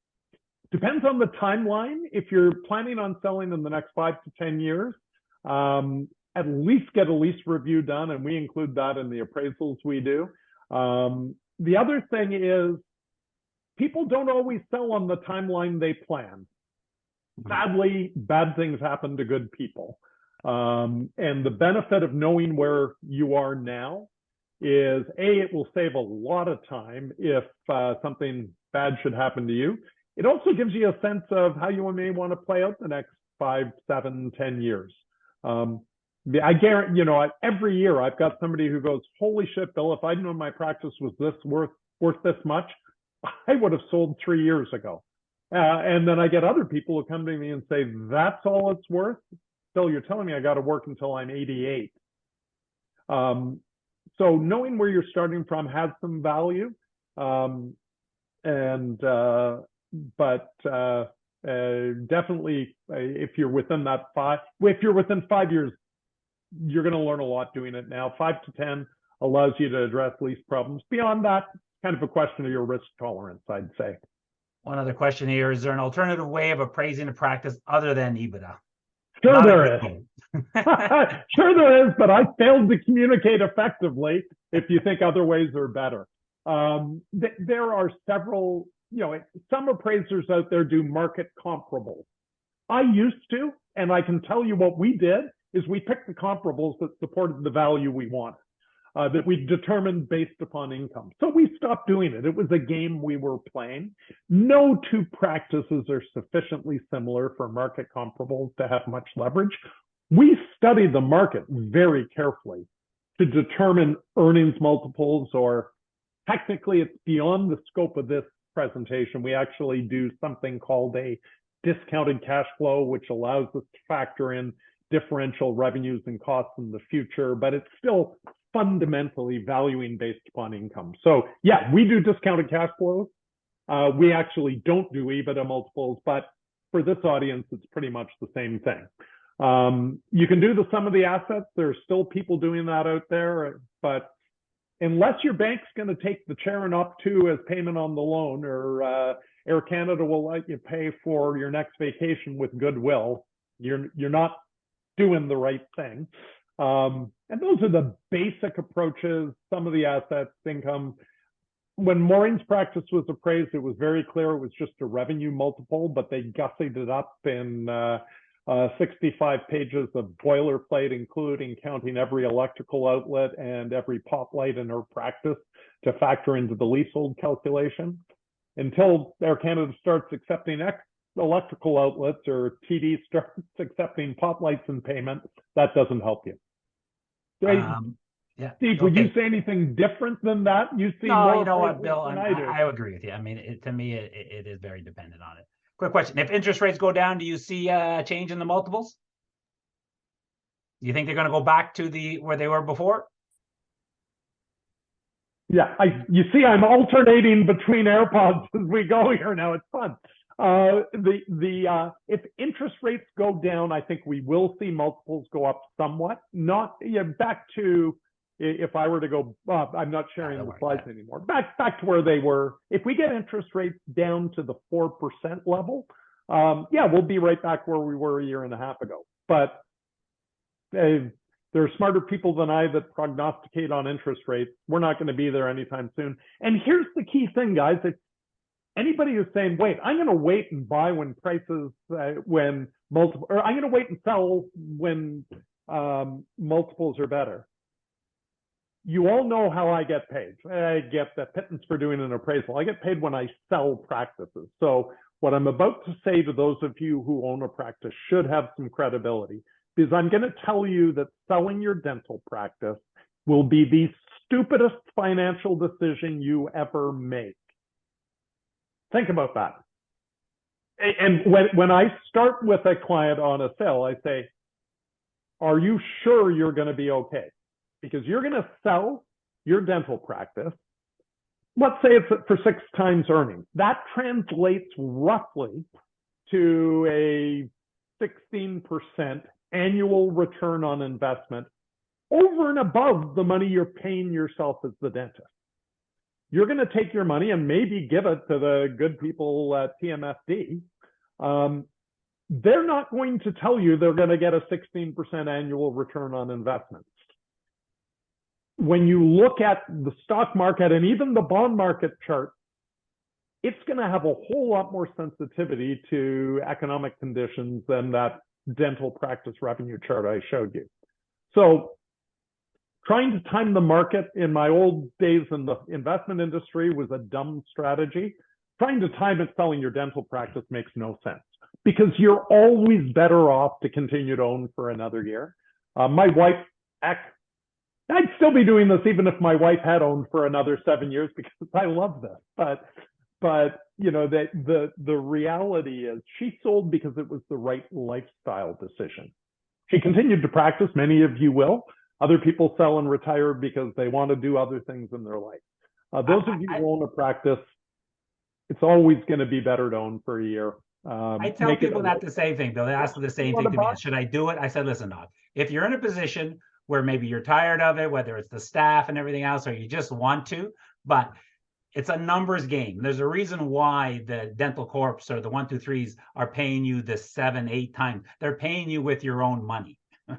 Depends on the timeline. If you're planning on selling in the next 5 to 10 years, at least get a lease review done, and we include that in the appraisals we do. The other thing is people don't always sell on the timeline they plan. Sadly, bad things happen to good people. And the benefit of knowing where you are now is, A, it will save a lot of time if something bad should happen to you. It also gives you a sense of how you may want to play out the next 5, 7, 10 years. I guarantee, every year I've got somebody who goes, holy shit, Bill, if I'd known my practice was this worth this much, I would have sold 3 years ago. And then I get other people who come to me and say, that's all it's worth? Bill, you're telling me I got to work until I'm 88. So knowing where you're starting from has some value. Definitely if you're within 5 years, you're going to learn a lot doing it now. 5 to 10 allows you to address lease problems. Beyond that, kind of a question of your risk tolerance, I'd say. One other question here. Is there an alternative way of appraising a practice other than EBITDA? Sure there is. Sure there is, but I failed to communicate effectively if you think other ways are better. There are several, some appraisers out there do market comparables. I used to, and I can tell you what we did is we picked the comparables that supported the value we wanted, that we determined based upon income. So we stopped doing it. It was a game we were playing. No two practices are sufficiently similar for market comparables to have much leverage. We studied the market very carefully to determine earnings multiples, or technically it's beyond the scope of this presentation. We actually do something called a discounted cash flow, which allows us to factor in differential revenues and costs in the future, but it's still fundamentally valuing based upon income. So yeah, we do discounted cash flows. We actually don't do EBITDA multiples, but for this audience, it's pretty much the same thing. You can do the sum of the assets. There's still people doing that out there, but unless your bank's going to take the chair and up to as payment on the loan, or Air Canada will let you pay for your next vacation with goodwill, you're not doing the right thing. And those are the basic approaches, some of the assets, income. When Maureen's practice was appraised, it was very clear it was just a revenue multiple, but they gussied it up in 65 pages of boilerplate, including counting every electrical outlet and every pop light in her practice to factor into the leasehold calculation. Until Air Canada starts accepting electrical outlets, or TD starts accepting pop lights in payment, that doesn't help you. Yeah. Steve, would you say anything different than that? You see No, more you know what, Bill? I do. I agree with you. I mean, to me, it is very dependent on it. Quick question. If interest rates go down, do you see a change in the multiples? Do you think they're going to go back to where they were before? Yeah, you see, I'm alternating between AirPods as we go here now. It's fun. If interest rates go down, I think we will see multiples go up somewhat. Not back to if I were to go, I'm not sharing don't the worry, slides anymore. Back to where they were. If we get interest rates down to the 4% level, yeah, we'll be right back where we were a year and a half ago. But there are smarter people than I that prognosticate on interest rates. We're not going to be there anytime soon. And here's the key thing, guys. If anybody who's saying, wait, I'm going to wait and buy when prices, when multiple, or I'm going to wait and sell when multiples are better. You all know how I get paid. I get the pittance for doing an appraisal. I get paid when I sell practices. So what I'm about to say to those of you who own a practice should have some credibility, because I'm going to tell you that selling your dental practice will be the stupidest financial decision you ever make. Think about that. And when I start with a client on a sale, I say, are you sure you're going to be okay? Because you're going to sell your dental practice. Let's say it's for 6 times earnings. That translates roughly to a 16% annual return on investment over and above the money you're paying yourself as the dentist. You're going to take your money and maybe give it to the good people at TMFD. They're not going to tell you they're going to get a 16% annual return on investment. When you look at the stock market and even the bond market chart, it's going to have a whole lot more sensitivity to economic conditions than that dental practice revenue chart I showed you. So trying to time the market in my old days in the investment industry was a dumb strategy. Trying to time it selling your dental practice makes no sense because you're always better off to continue to own for another year. My wife, I'd still be doing this even if my wife had owned for another 7 years because I love this. But you know, that the reality is she sold because it was the right lifestyle decision. She continued to practice. Many of you will. Other people sell and retire because they want to do other things in their life. Those of you who own a practice, it's always going to be better to own for a year. I tell people that the same thing, Bill. They ask the same thing to me. Should I do it? I said, listen, Doc, if you're in a position where maybe you're tired of it, whether it's the staff and everything else, or you just want to, but it's a numbers game. There's a reason why the dental corps or the 1, 2, 3s are paying you the 7, 8 times. They're paying you with your own money,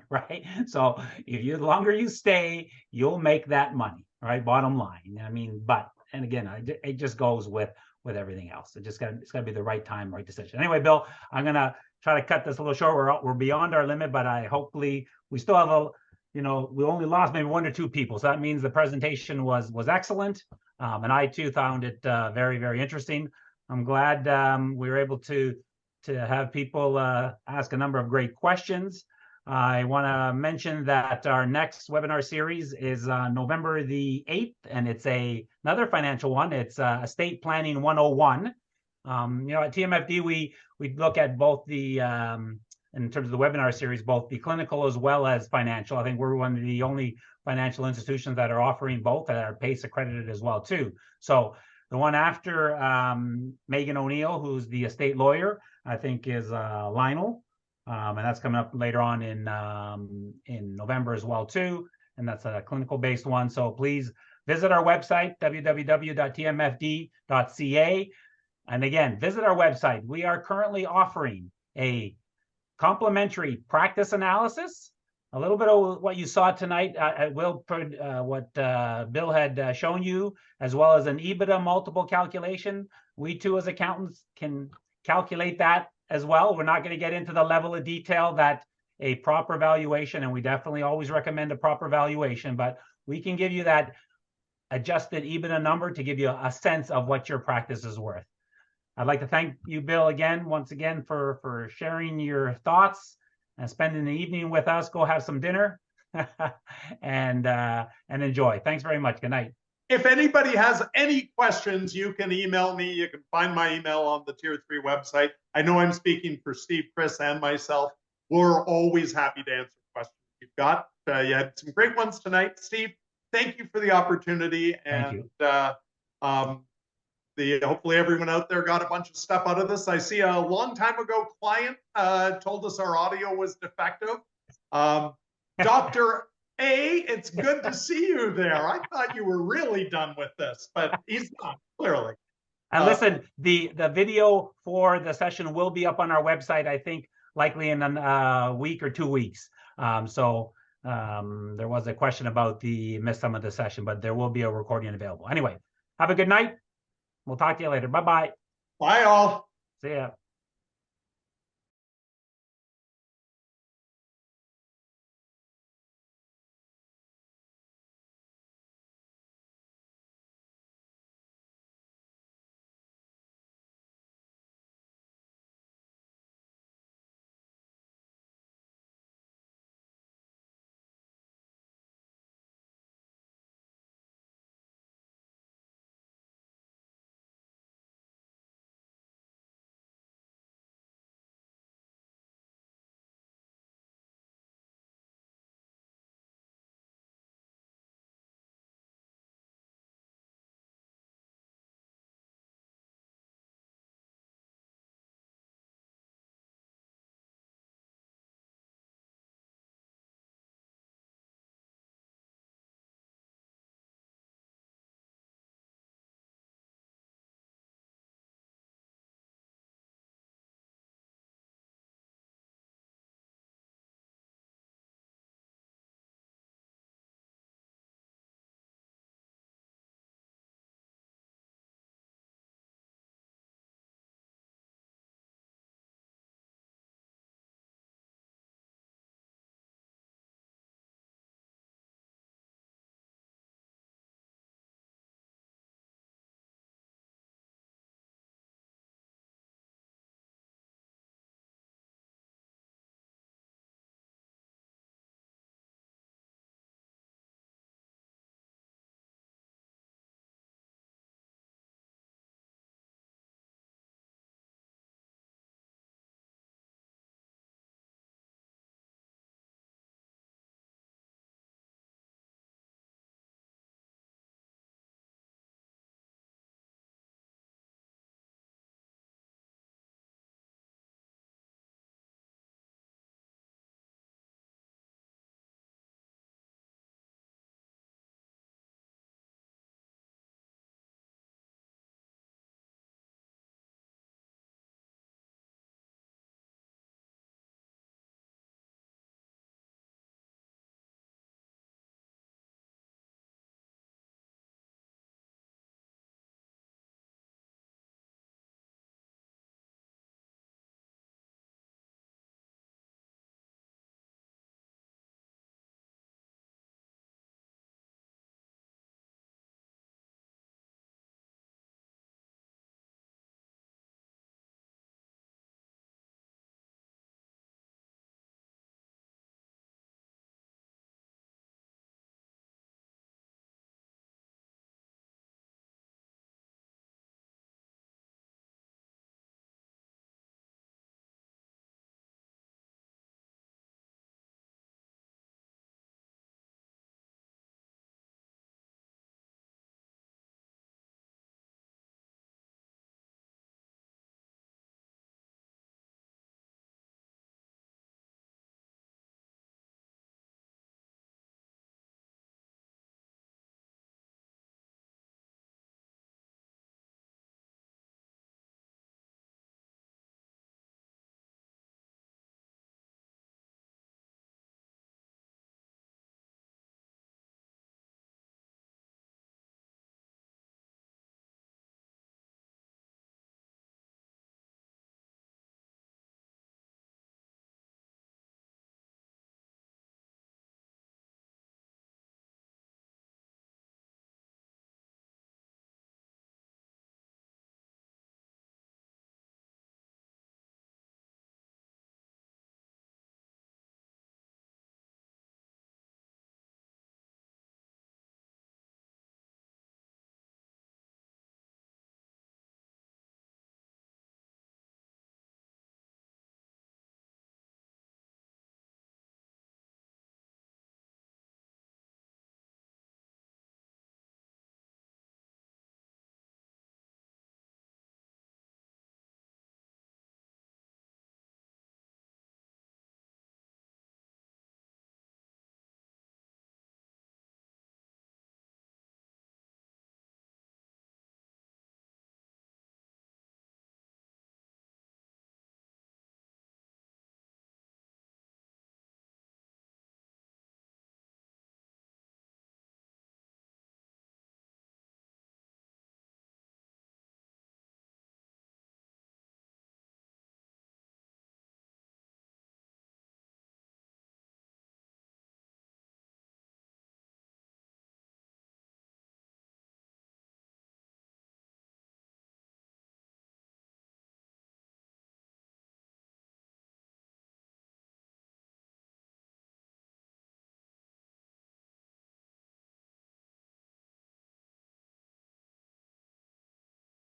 right? So if the longer you stay, you'll make that money, right? Bottom line. I mean, and again, it just goes with everything else. It's got to be the right time, right decision. Anyway, Bill, I'm gonna try to cut this a little short. We're beyond our limit, but hopefully we still have we only lost maybe 1 or 2 people. So that means the presentation was excellent. And I too found it very, very interesting. I'm glad we were able to have people ask a number of great questions. I want to mention that our next webinar series is November the 8th, and it's another financial one. It's Estate Planning 101. At TMFD, we look at both the in terms of the webinar series, both the clinical as well as financial. I think we're one of the only financial institutions that are offering both that are PACE accredited as well too. So the one after Megan O'Neill, who's the estate lawyer, I think is Lionel, and that's coming up later on in November as well too. And that's a clinical based one. So please visit our website, www.tmfd.ca. And again, visit our website. We are currently offering a complimentary practice analysis, a little bit of what you saw tonight. I will put what Bill had shown you, as well as an EBITDA multiple calculation. We too, as accountants, can calculate that as well. We're not going to get into the level of detail that a proper valuation, and we definitely always recommend a proper valuation, but we can give you that adjusted EBITDA number to give you a sense of what your practice is worth. I'd like to thank you, Bill, once again, for sharing your thoughts and spending the evening with us. Go have some dinner and enjoy. Thanks very much. Good night. If anybody has any questions, you can email me. You can find my email on the Tier 3 website. I know I'm speaking for Steve, Chris, and myself. We're always happy to answer questions you've got. You had some great ones tonight. Steve, thank you for the opportunity. And thank you. Hopefully everyone out there got a bunch of stuff out of this. I see a long time ago client told us our audio was defective. Dr. It's good to see you there. I thought you were really done with this, but he's not, clearly. And listen, the video for the session will be up on our website, I think, likely in a week or 2 weeks. There was a question about the missed some of the session, but there will be a recording available. Anyway, have a good night. We'll talk to you later. Bye-bye. Bye, all. See ya.